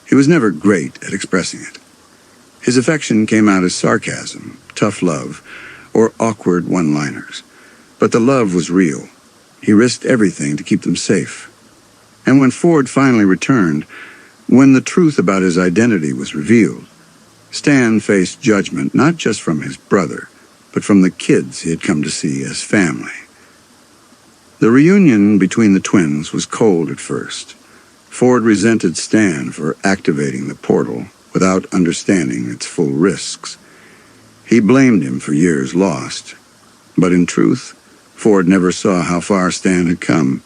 He was never great at expressing it. His affection came out as sarcasm, tough love, or awkward one-liners. But the love was real. He risked everything to keep them safe. And when Ford finally returned, when the truth about his identity was revealed, Stan faced judgment not just from his brother, but from the kids he had come to see as family. The reunion between the twins was cold at first. Ford resented Stan for activating the portal without understanding its full risks. He blamed him for years lost. But in truth, Ford never saw how far Stan had come,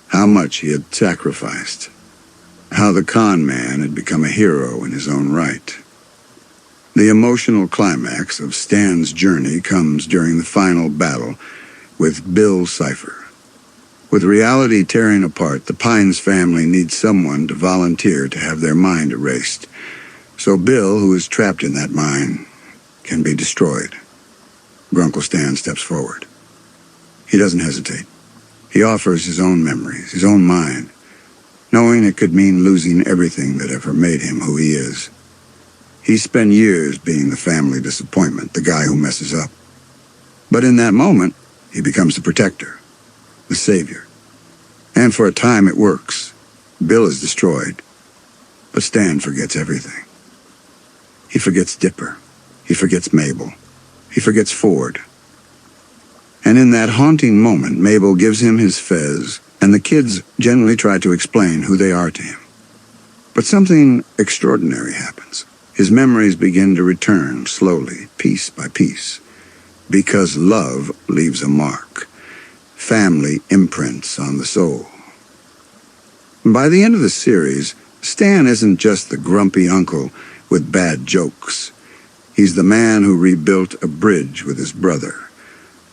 how much he had sacrificed, how the con man had become a hero in his own right. The emotional climax of Stan's journey comes during the final battle with Bill Cipher. With reality tearing apart, the Pines family needs someone to volunteer to have their mind erased. So Bill, who is trapped in that mind, can be destroyed. Grunkle Stan steps forward. He doesn't hesitate. He offers his own memories, his own mind, knowing it could mean losing everything that ever made him who he is. He spent years being the family disappointment, the guy who messes up. But in that moment, he becomes the protector, the savior. And for a time it works. Bill is destroyed, but Stan forgets everything. He forgets Dipper. He forgets Mabel. He forgets Ford. And in that haunting moment, Mabel gives him his fez, and the kids generally try to explain who they are to him. But something extraordinary happens. His memories begin to return slowly, piece by piece, because love leaves a mark. Family imprints on the soul. By the end of the series, Stan isn't just the grumpy uncle with bad jokes. He's the man who rebuilt a bridge with his brother,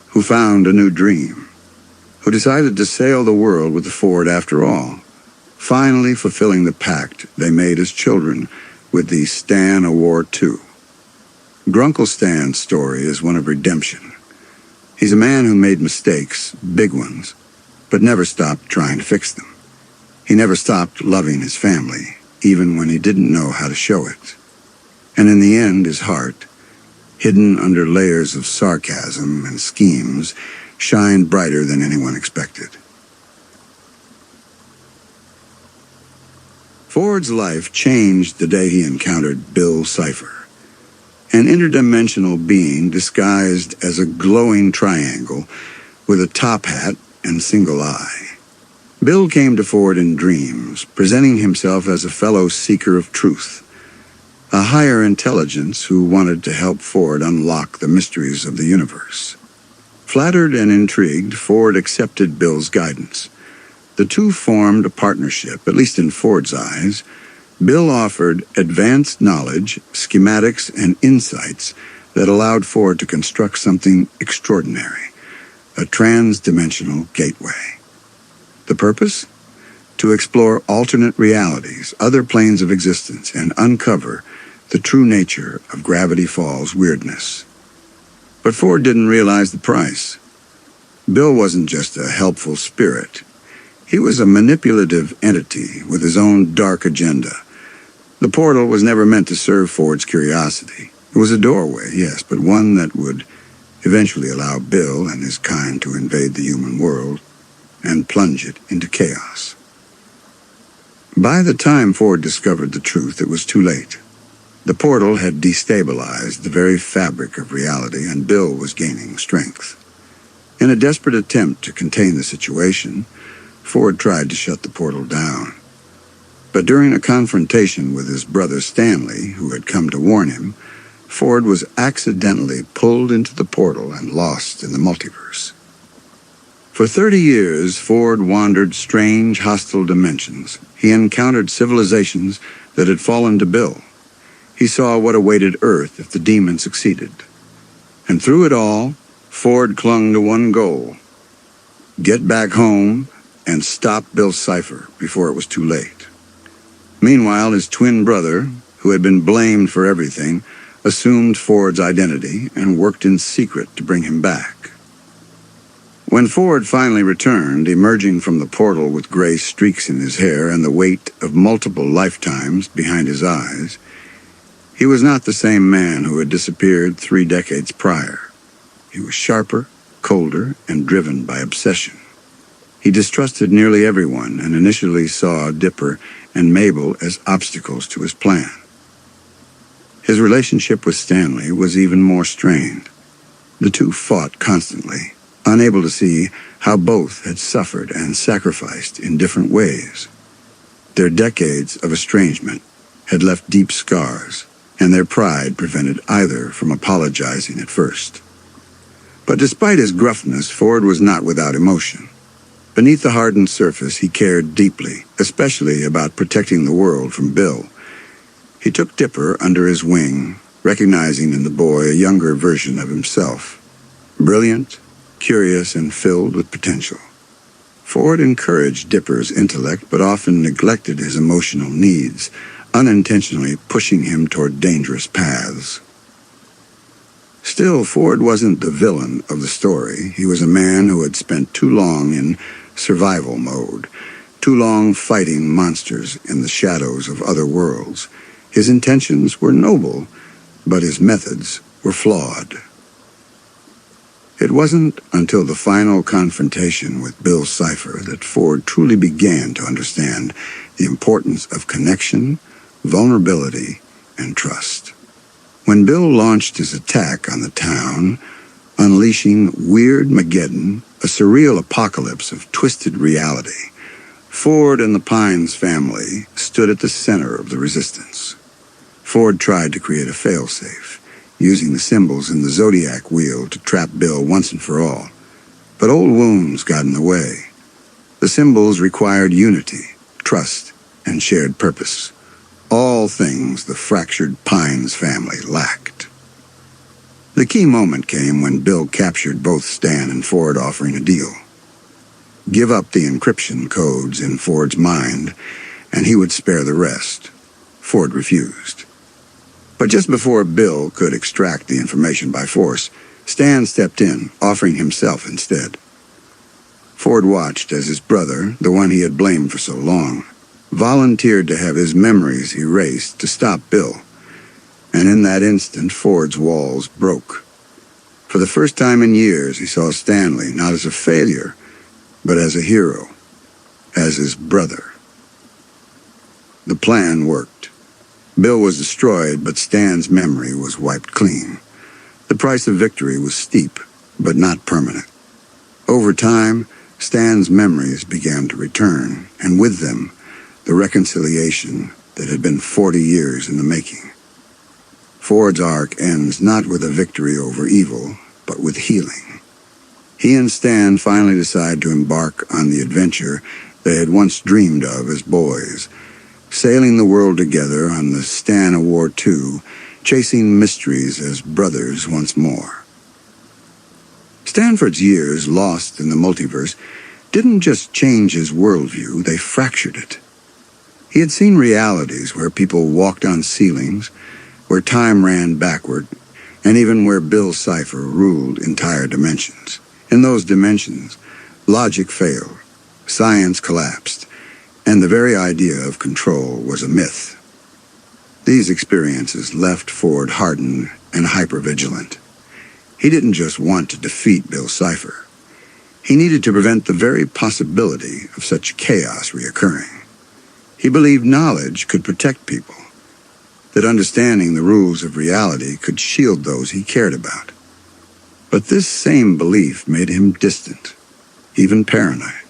who found a new dream, who decided to sail the world with the Ford after all, finally fulfilling the pact they made as children with the Stan of War II. Grunkle Stan's story is one of redemption. He's a man who made mistakes, big ones, but never stopped trying to fix them. He never stopped loving his family, even when he didn't know how to show it. And in the end, his heart, hidden under layers of sarcasm and schemes, shined brighter than anyone expected. Ford's life changed the day he encountered Bill Cipher, an interdimensional being disguised as a glowing triangle with a top hat and single eye. Bill came to Ford in dreams, presenting himself as a fellow seeker of truth, a higher intelligence who wanted to help Ford unlock the mysteries of the universe. Flattered and intrigued, Ford accepted Bill's guidance. The two formed a partnership, at least in Ford's eyes. Bill offered advanced knowledge, schematics, and insights that allowed Ford to construct something extraordinary, a trans-dimensional gateway. The purpose? To explore alternate realities, other planes of existence, and uncover the true nature of Gravity Falls weirdness. But Ford didn't realize the price. Bill wasn't just a helpful spirit. He was a manipulative entity with his own dark agenda. The portal was never meant to serve Ford's curiosity. It was a doorway, yes, but one that would eventually allow Bill and his kind to invade the human world and plunge it into chaos. By the time Ford discovered the truth, it was too late. The portal had destabilized the very fabric of reality, and Bill was gaining strength. In a desperate attempt to contain the situation, Ford tried to shut the portal down. But during a confrontation with his brother Stanley, who had come to warn him, Ford was accidentally pulled into the portal and lost in the multiverse. For 30 years, Ford wandered strange, hostile dimensions. He encountered civilizations that had fallen to Bill. He saw what awaited Earth if the demon succeeded. And through it all, Ford clung to one goal: get back home and stop Bill Cipher before it was too late. Meanwhile, his twin brother, who had been blamed for everything, assumed Ford's identity and worked in secret to bring him back. When Ford finally returned, emerging from the portal with gray streaks in his hair and the weight of multiple lifetimes behind his eyes, he was not the same man who had disappeared 3 decades prior. He was sharper, colder, and driven by obsession. He distrusted nearly everyone and initially saw Dipper and Mabel as obstacles to his plan. His relationship with Stanley was even more strained. The two fought constantly, unable to see how both had suffered and sacrificed in different ways. Their decades of estrangement had left deep scars, and their pride prevented either from apologizing at first. But despite his gruffness, Ford was not without emotion. Beneath the hardened surface, he cared deeply, especially about protecting the world from Bill. He took Dipper under his wing, recognizing in the boy a younger version of himself. Brilliant, curious, and filled with potential. Ford encouraged Dipper's intellect, but often neglected his emotional needs, unintentionally pushing him toward dangerous paths. Still, Ford wasn't the villain of the story. He was a man who had spent too long in survival mode, too long fighting monsters in the shadows of other worlds. His intentions were noble, but his methods were flawed. It wasn't until the final confrontation with Bill Cipher that Ford truly began to understand the importance of connection, vulnerability, and trust. When Bill launched his attack on the town, unleashing Weirdmageddon, a surreal apocalypse of twisted reality, Ford and the Pines family stood at the center of the resistance. Ford tried to create a failsafe, using the symbols in the zodiac wheel to trap Bill once and for all. But old wounds got in the way. The symbols required unity, trust, and shared purpose. All things the fractured Pines family lacked. The key moment came when Bill captured both Stan and Ford, offering a deal. Give up the encryption codes in Ford's mind, and he would spare the rest. Ford refused. But just before Bill could extract the information by force, Stan stepped in, offering himself instead. Ford watched as his brother, the one he had blamed for so long, volunteered to have his memories erased to stop Bill. And in that instant, Ford's walls broke. For the first time in years, he saw Stanley not as a failure, but as a hero, as his brother. The plan worked. Bill was destroyed, but Stan's memory was wiped clean. The price of victory was steep, but not permanent. Over time, Stan's memories began to return, and with them, the reconciliation that had been 40 years in the making. Ford's arc ends not with a victory over evil, but with healing. He and Stan finally decide to embark on the adventure they had once dreamed of as boys, sailing the world together on the Stan of War II, chasing mysteries as brothers once more. Stanford's years lost in the multiverse didn't just change his worldview, they fractured it. He had seen realities where people walked on ceilings, where time ran backward, and even where Bill Cipher ruled entire dimensions. In those dimensions, logic failed, science collapsed, and the very idea of control was a myth. These experiences left Ford hardened and hypervigilant. He didn't just want to defeat Bill Cipher. He needed to prevent the very possibility of such chaos reoccurring. He believed knowledge could protect people, that understanding the rules of reality could shield those he cared about. But this same belief made him distant, even paranoid.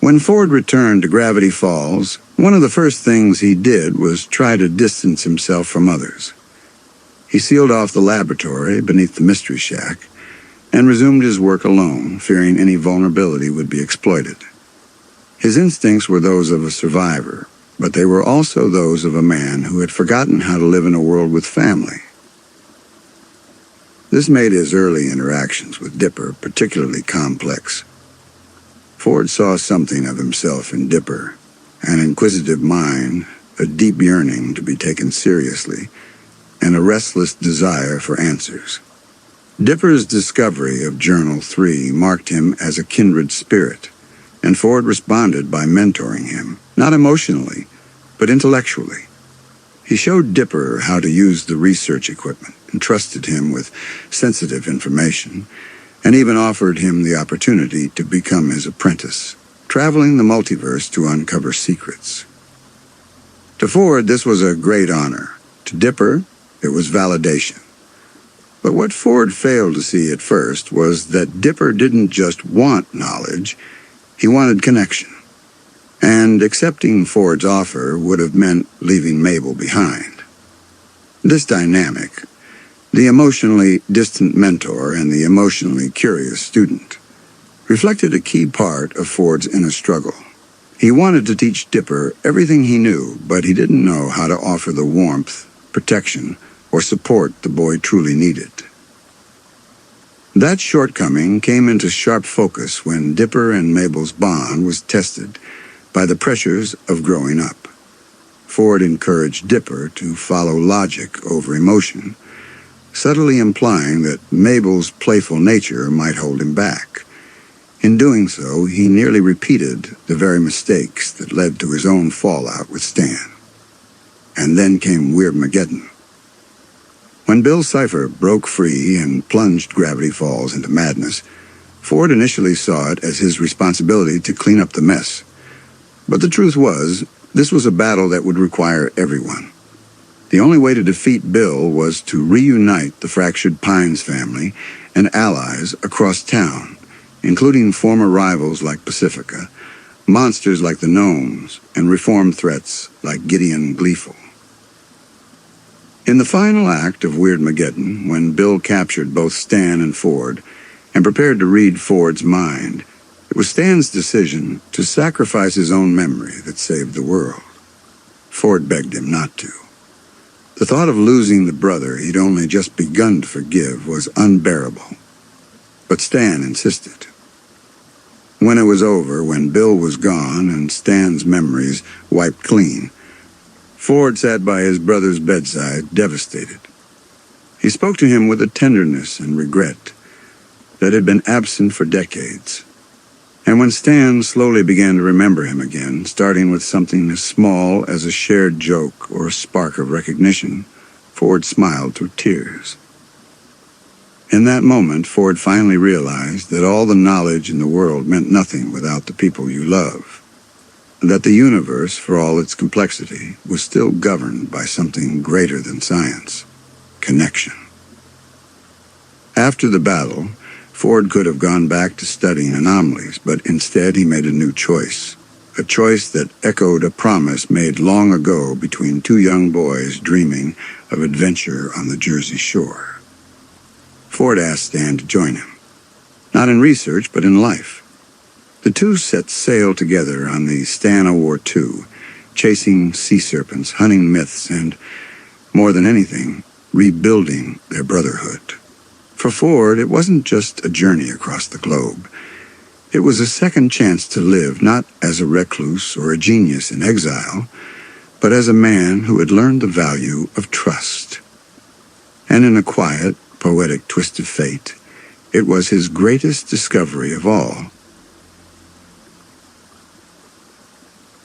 When Ford returned to Gravity Falls, one of the first things he did was try to distance himself from others. He sealed off the laboratory beneath the Mystery Shack and resumed his work alone, fearing any vulnerability would be exploited. His instincts were those of a survivor, but they were also those of a man who had forgotten how to live in a world with family. This made his early interactions with Dipper particularly complex. Ford saw something of himself in Dipper, an inquisitive mind, a deep yearning to be taken seriously, and a restless desire for answers. Dipper's discovery of Journal 3 marked him as a kindred spirit, and Ford responded by mentoring him, not emotionally, but intellectually. He showed Dipper how to use the research equipment, entrusted him with sensitive information, and even offered him the opportunity to become his apprentice, traveling the multiverse to uncover secrets. To Ford, this was a great honor. To Dipper, it was validation. But what Ford failed to see at first was that Dipper didn't just want knowledge, he wanted connection. And accepting Ford's offer would have meant leaving Mabel behind. This dynamic, the emotionally distant mentor and the emotionally curious student, reflected a key part of Ford's inner struggle. He wanted to teach Dipper everything he knew, but he didn't know how to offer the warmth, protection, or support the boy truly needed. That shortcoming came into sharp focus when Dipper and Mabel's bond was tested by the pressures of growing up. Ford encouraged Dipper to follow logic over emotion, subtly implying that Mabel's playful nature might hold him back. In doing so, he nearly repeated the very mistakes that led to his own fallout with Stan. And then came Weirdmageddon. When Bill Cipher broke free and plunged Gravity Falls into madness, Ford initially saw it as his responsibility to clean up the mess. But the truth was, this was a battle that would require everyone. The only way to defeat Bill was to reunite the fractured Pines family and allies across town, including former rivals like Pacifica, monsters like the Gnomes, and reformed threats like Gideon Gleeful. In the final act of Weirdmageddon, when Bill captured both Stan and Ford and prepared to read Ford's mind, it was Stan's decision to sacrifice his own memory that saved the world. Ford begged him not to. The thought of losing the brother he'd only just begun to forgive was unbearable. But Stan insisted. When it was over, when Bill was gone and Stan's memories wiped clean, Ford sat by his brother's bedside, devastated. He spoke to him with a tenderness and regret that had been absent for decades. And when Stan slowly began to remember him again, starting with something as small as a shared joke or a spark of recognition, Ford smiled through tears. In that moment, Ford finally realized that all the knowledge in the world meant nothing without the people you love, and that the universe, for all its complexity, was still governed by something greater than science: connection. After the battle, Ford could have gone back to studying anomalies, but instead he made a new choice. A choice that echoed a promise made long ago between two young boys dreaming of adventure on the Jersey Shore. Ford asked Stan to join him, not in research, but in life. The two set sail together on the Stan of War II, chasing sea serpents, hunting myths, and, more than anything, rebuilding their brotherhood. For Ford, it wasn't just a journey across the globe. It was a second chance to live, not as a recluse or a genius in exile, but as a man who had learned the value of trust. And in a quiet, poetic twist of fate, it was his greatest discovery of all.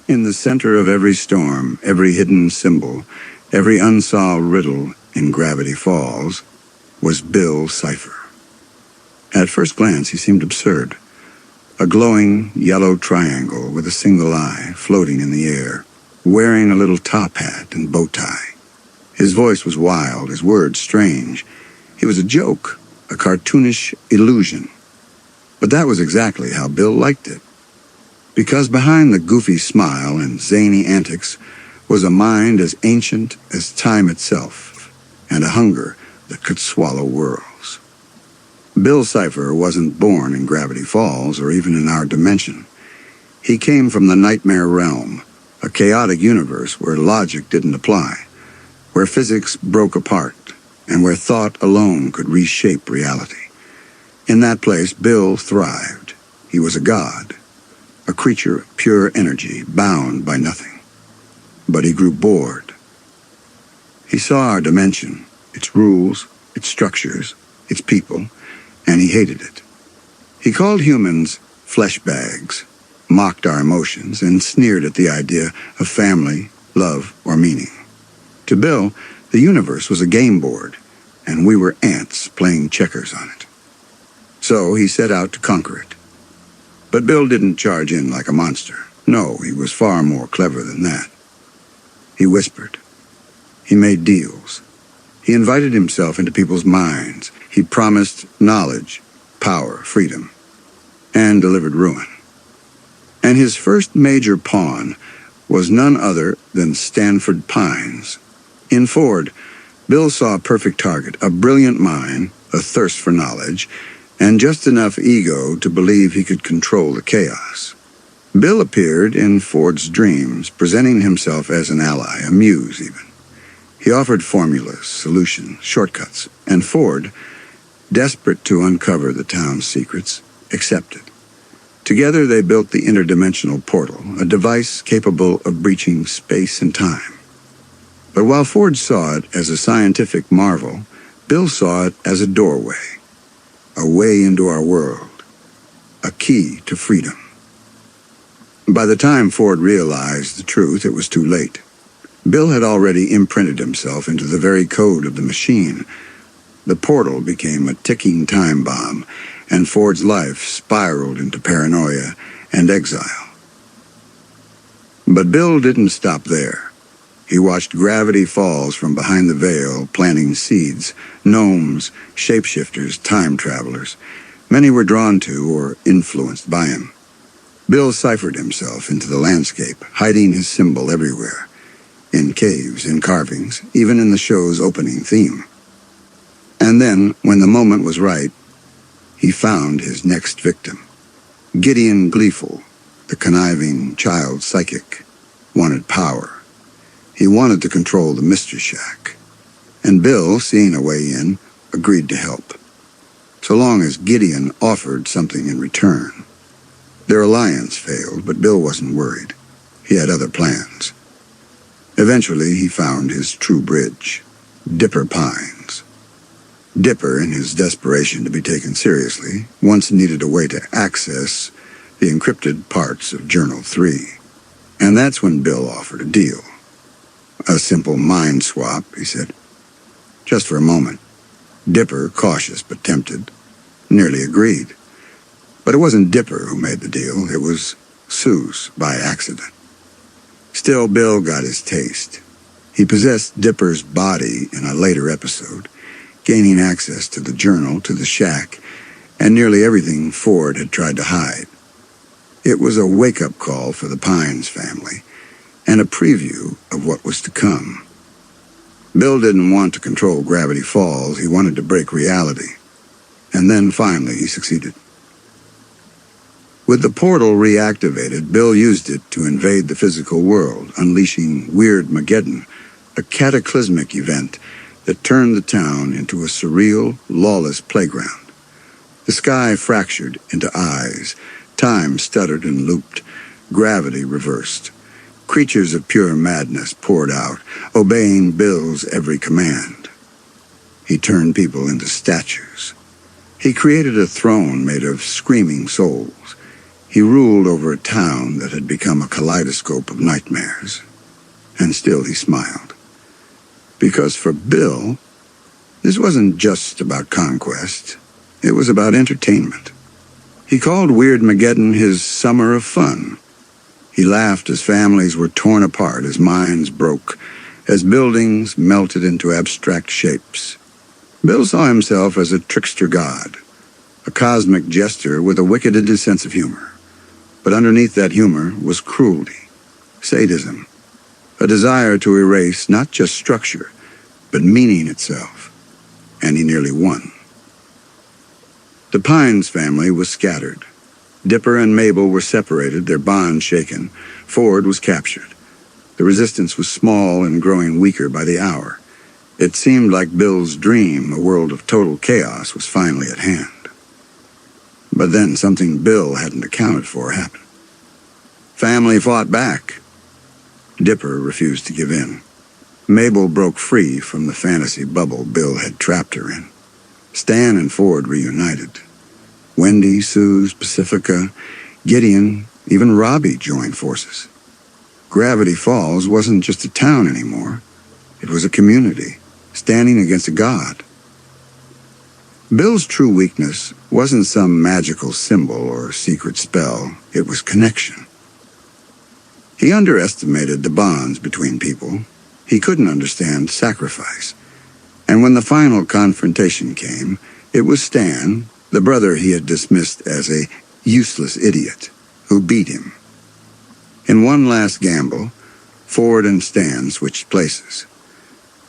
In the center of every storm, every hidden symbol, every unsolved riddle in Gravity Falls, was Bill Cipher. At first glance, he seemed absurd. A glowing yellow triangle with a single eye floating in the air, wearing a little top hat and bow tie. His voice was wild, his words strange. He was a joke, a cartoonish illusion. But that was exactly how Bill liked it. Because behind the goofy smile and zany antics was a mind as ancient as time itself, and a hunger that could swallow worlds. Bill Cipher wasn't born in Gravity Falls or even in our dimension. He came from the nightmare realm, a chaotic universe where logic didn't apply, where physics broke apart, and where thought alone could reshape reality. In that place, Bill thrived. He was a god, a creature of pure energy, bound by nothing. But he grew bored. He saw our dimension, its rules, its structures, its people, and he hated it. He called humans flesh bags, mocked our emotions, and sneered at the idea of family, love, or meaning. To Bill, the universe was a game board, and we were ants playing checkers on it. So he set out to conquer it. But Bill didn't charge in like a monster. No, he was far more clever than that. He whispered. He made deals. He invited himself into people's minds. He promised knowledge, power, freedom, and delivered ruin. And his first major pawn was none other than Stanford Pines. In Ford, Bill saw a perfect target, a brilliant mind, a thirst for knowledge, and just enough ego to believe he could control the chaos. Bill appeared in Ford's dreams, presenting himself as an ally, a muse even. He offered formulas, solutions, shortcuts, and Ford, desperate to uncover the town's secrets, accepted. Together they built the interdimensional portal, a device capable of breaching space and time. But while Ford saw it as a scientific marvel, Bill saw it as a doorway, a way into our world, a key to freedom. By the time Ford realized the truth, it was too late. Bill had already imprinted himself into the very code of the machine. The portal became a ticking time bomb, and Ford's life spiraled into paranoia and exile. But Bill didn't stop there. He watched Gravity Falls from behind the veil, planting seeds, gnomes, shapeshifters, time travelers. Many were drawn to or influenced by him. Bill ciphered himself into the landscape, hiding his symbol everywhere. In caves, in carvings, even in the show's opening theme. And then, when the moment was right, he found his next victim. Gideon Gleeful, the conniving child psychic, wanted power. He wanted to control the Mystery Shack. And Bill, seeing a way in, agreed to help. So long as Gideon offered something in return. Their alliance failed, but Bill wasn't worried. He had other plans. Eventually, he found his true bridge, Dipper Pines. Dipper, in his desperation to be taken seriously, once needed a way to access the encrypted parts of Journal 3. And that's when Bill offered a deal. A simple mind swap, he said. Just for a moment. Dipper, cautious but tempted, nearly agreed. But it wasn't Dipper who made the deal, it was Sue's by accident. Still, Bill got his taste. He possessed Dipper's body in a later episode, gaining access to the journal, to the shack, and nearly everything Ford had tried to hide. It was a wake-up call for the Pines family, and a preview of what was to come. Bill didn't want to control Gravity Falls, he wanted to break reality. And then finally he succeeded. With the portal reactivated, Bill used it to invade the physical world, unleashing Weirdmageddon, a cataclysmic event that turned the town into a surreal, lawless playground. The sky fractured into eyes, time stuttered and looped, gravity reversed. Creatures of pure madness poured out, obeying Bill's every command. He turned people into statues. He created a throne made of screaming souls. He ruled over a town that had become a kaleidoscope of nightmares. And still he smiled. Because for Bill, this wasn't just about conquest. It was about entertainment. He called Weirdmageddon his summer of fun. He laughed as families were torn apart, as minds broke, as buildings melted into abstract shapes. Bill saw himself as a trickster god, a cosmic jester with a wicked sense of humor. But underneath that humor was cruelty, sadism, a desire to erase not just structure, but meaning itself. And he nearly won. The Pines family was scattered. Dipper and Mabel were separated, their bond shaken. Ford was captured. The resistance was small and growing weaker by the hour. It seemed like Bill's dream, a world of total chaos, was finally at hand. But then something Bill hadn't accounted for happened. Family fought back. Dipper refused to give in. Mabel broke free from the fantasy bubble Bill had trapped her in. Stan and Ford reunited. Wendy, Suze, Pacifica, Gideon, even Robbie joined forces. Gravity Falls wasn't just a town anymore. It was a community, standing against a god. Bill's true weakness wasn't some magical symbol or secret spell. It was connection. He underestimated the bonds between people. He couldn't understand sacrifice. And when the final confrontation came, it was Stan, the brother he had dismissed as a useless idiot, who beat him. In one last gamble, Ford and Stan switched places.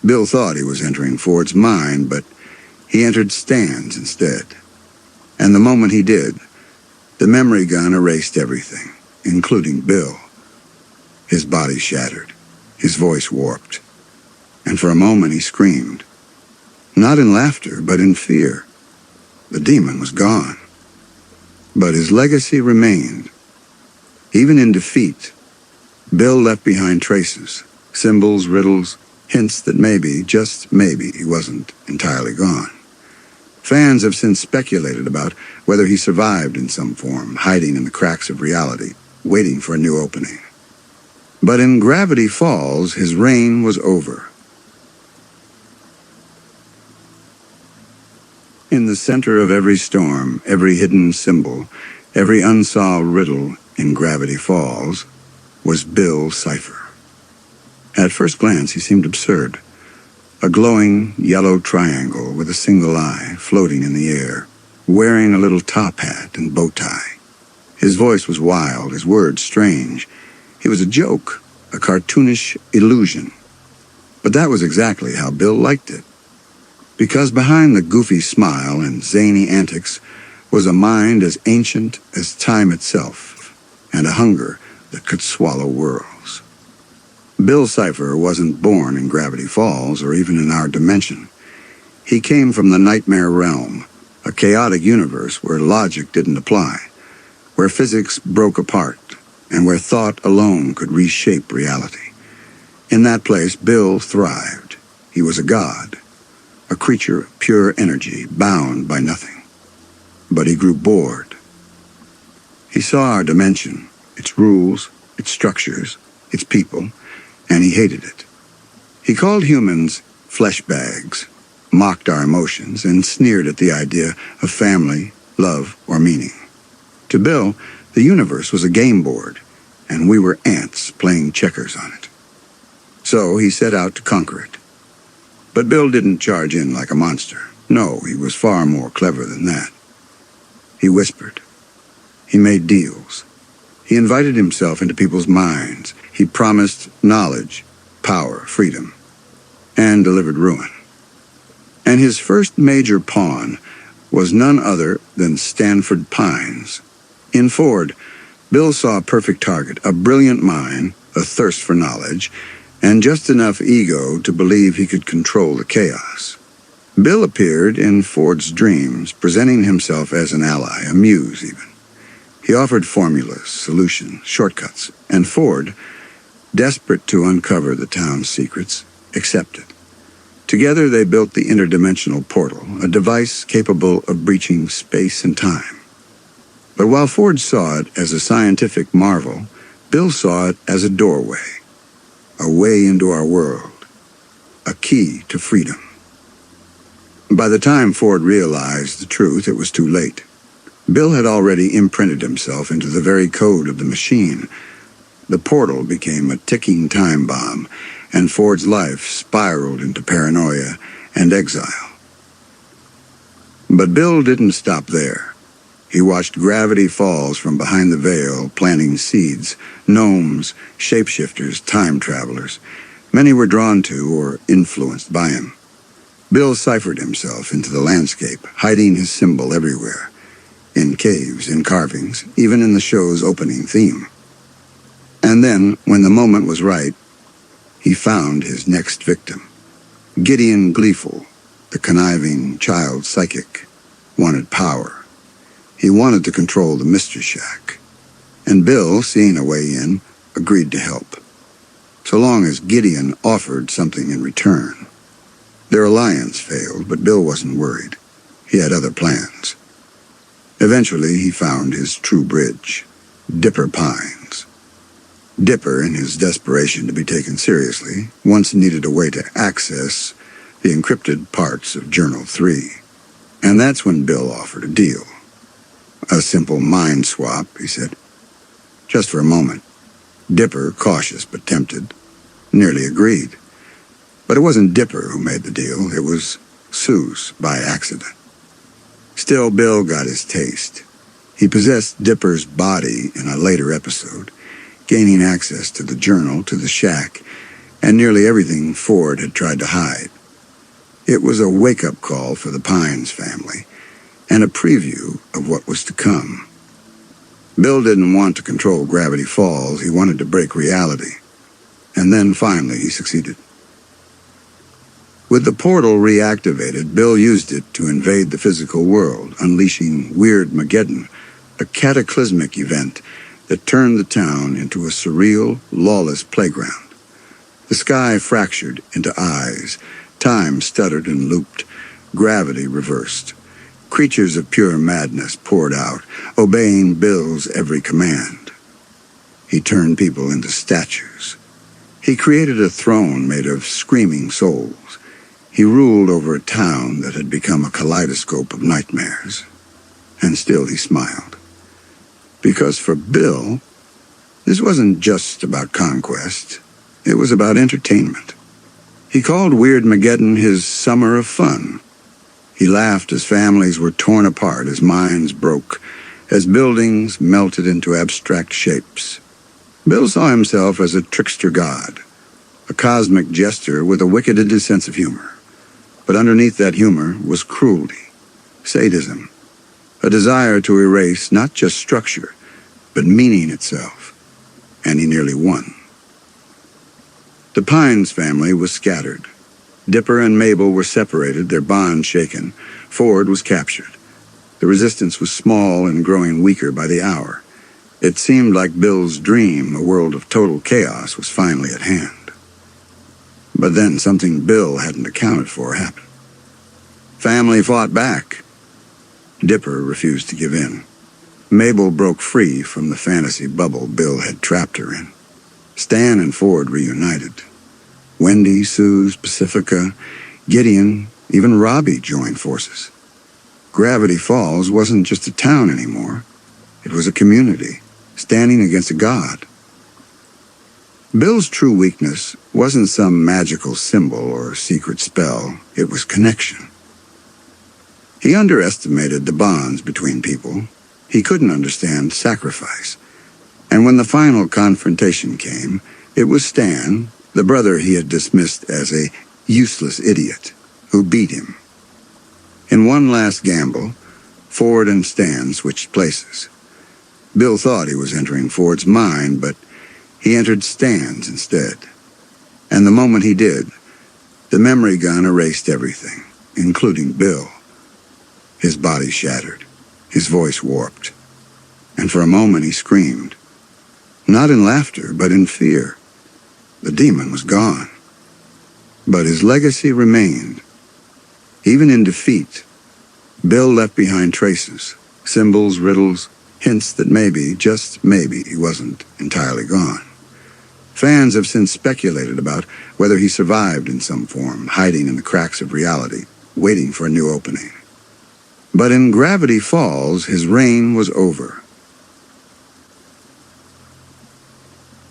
Bill thought he was entering Ford's mind, but he entered Stan's instead. And the moment he did, the memory gun erased everything, including Bill. His body shattered, his voice warped, and for a moment he screamed. Not in laughter, but in fear. The demon was gone. But his legacy remained. Even in defeat, Bill left behind traces, symbols, riddles, hints that maybe, just maybe, he wasn't entirely gone. Fans have since speculated about whether he survived in some form, hiding in the cracks of reality, waiting for a new opening. But in Gravity Falls, his reign was over. In the center of every storm, every hidden symbol, every unsolved riddle in Gravity Falls was Bill Cipher. At first glance, he seemed absurd. A glowing yellow triangle with a single eye floating in the air, wearing a little top hat and bow tie. His voice was wild, his words strange. He was a joke, a cartoonish illusion. But that was exactly how Bill liked it. Because behind the goofy smile and zany antics was a mind as ancient as time itself, and a hunger that could swallow worlds. Bill Cipher wasn't born in Gravity Falls or even in our dimension. He came from the nightmare realm, a chaotic universe where logic didn't apply, where physics broke apart, and where thought alone could reshape reality. In that place, Bill thrived. He was a god, a creature of pure energy, bound by nothing. But he grew bored. He saw our dimension, its rules, its structures, its people, and he hated it. He called humans flesh bags, mocked our emotions, and sneered at the idea of family, love, or meaning. To Bill, the universe was a game board, and we were ants playing checkers on it. So he set out to conquer it. But Bill didn't charge in like a monster. No, he was far more clever than that. He whispered. He made deals. He invited himself into people's minds. He promised knowledge, power, freedom, and delivered ruin. And his first major pawn was none other than Stanford Pines. In Ford, Bill saw a perfect target, a brilliant mind, a thirst for knowledge, and just enough ego to believe he could control the chaos. Bill appeared in Ford's dreams, presenting himself as an ally, a muse even. He offered formulas, solutions, shortcuts, and Ford, desperate to uncover the town's secrets, accepted. Together they built the interdimensional portal, a device capable of breaching space and time. But while Ford saw it as a scientific marvel, Bill saw it as a doorway, a way into our world, a key to freedom. By the time Ford realized the truth, it was too late. Bill had already imprinted himself into the very code of the machine. The portal became a ticking time bomb, and Ford's life spiraled into paranoia and exile. But Bill didn't stop there. He watched gravity falls from behind the veil, planting seeds, gnomes, shapeshifters, time travelers. Many were drawn to or influenced by him. Bill ciphered himself into the landscape, hiding his symbol everywhere, in caves, in carvings, even in the show's opening theme. And then, when the moment was right, he found his next victim. Gideon Gleeful, the conniving child psychic, wanted power. He wanted to control the Mystery Shack. And Bill, seeing a way in, agreed to help, so long as Gideon offered something in return. Their alliance failed, but Bill wasn't worried. He had other plans. Eventually, he found his true bridge, Dipper Pines. Dipper, in his desperation to be taken seriously, once needed a way to access the encrypted parts of Journal 3. And that's when Bill offered a deal. A simple mind swap, he said. Just for a moment. Dipper, cautious but tempted, nearly agreed. But it wasn't Dipper who made the deal. It was Seuss by accident. Still, Bill got his taste. He possessed Dipper's body in a later episode, gaining access to the journal, to the shack, and nearly everything Ford had tried to hide. It was a wake-up call for the Pines family, and a preview of what was to come. Bill didn't want to control Gravity Falls. He wanted to break reality. And then finally he succeeded. With the portal reactivated, Bill used it to invade the physical world, unleashing Weirdmageddon, a cataclysmic event that turned the town into a surreal, lawless playground. The sky fractured into eyes, time stuttered and looped, gravity reversed. Creatures of pure madness poured out, obeying Bill's every command. He turned people into statues. He created a throne made of screaming souls. He ruled over a town that had become a kaleidoscope of nightmares. And still he smiled. Because for Bill, this wasn't just about conquest. It was about entertainment. He called Weirdmageddon his summer of fun. He laughed as families were torn apart, as minds broke, as buildings melted into abstract shapes. Bill saw himself as a trickster god, a cosmic jester with a wicked sense of humor. But underneath that humor was cruelty, sadism, a desire to erase not just structure, but meaning itself. And he nearly won. The Pines family was scattered. Dipper and Mabel were separated, their bond shaken. Ford was captured. The resistance was small and growing weaker by the hour. It seemed like Bill's dream, a world of total chaos, was finally at hand. But then something Bill hadn't accounted for happened. Family fought back. Dipper refused to give in. Mabel broke free from the fantasy bubble Bill had trapped her in. Stan and Ford reunited. Wendy, Suze, Pacifica, Gideon, even Robbie joined forces. Gravity Falls wasn't just a town anymore. It was a community, standing against a god. Bill's true weakness wasn't some magical symbol or secret spell. It was connection. He underestimated the bonds between people. He couldn't understand sacrifice. And when the final confrontation came, it was Stan, the brother he had dismissed as a useless idiot, who beat him. In one last gamble, Ford and Stan switched places. Bill thought he was entering Ford's mind, but he entered Stan's instead. And the moment he did, the memory gun erased everything, including Bill. His body shattered, his voice warped, and for a moment he screamed. Not in laughter, but in fear. The demon was gone. But his legacy remained. Even in defeat, Bill left behind traces, symbols, riddles, hints that maybe, just maybe, he wasn't entirely gone. Fans have since speculated about whether he survived in some form, hiding in the cracks of reality, waiting for a new opening. But in Gravity Falls, his reign was over.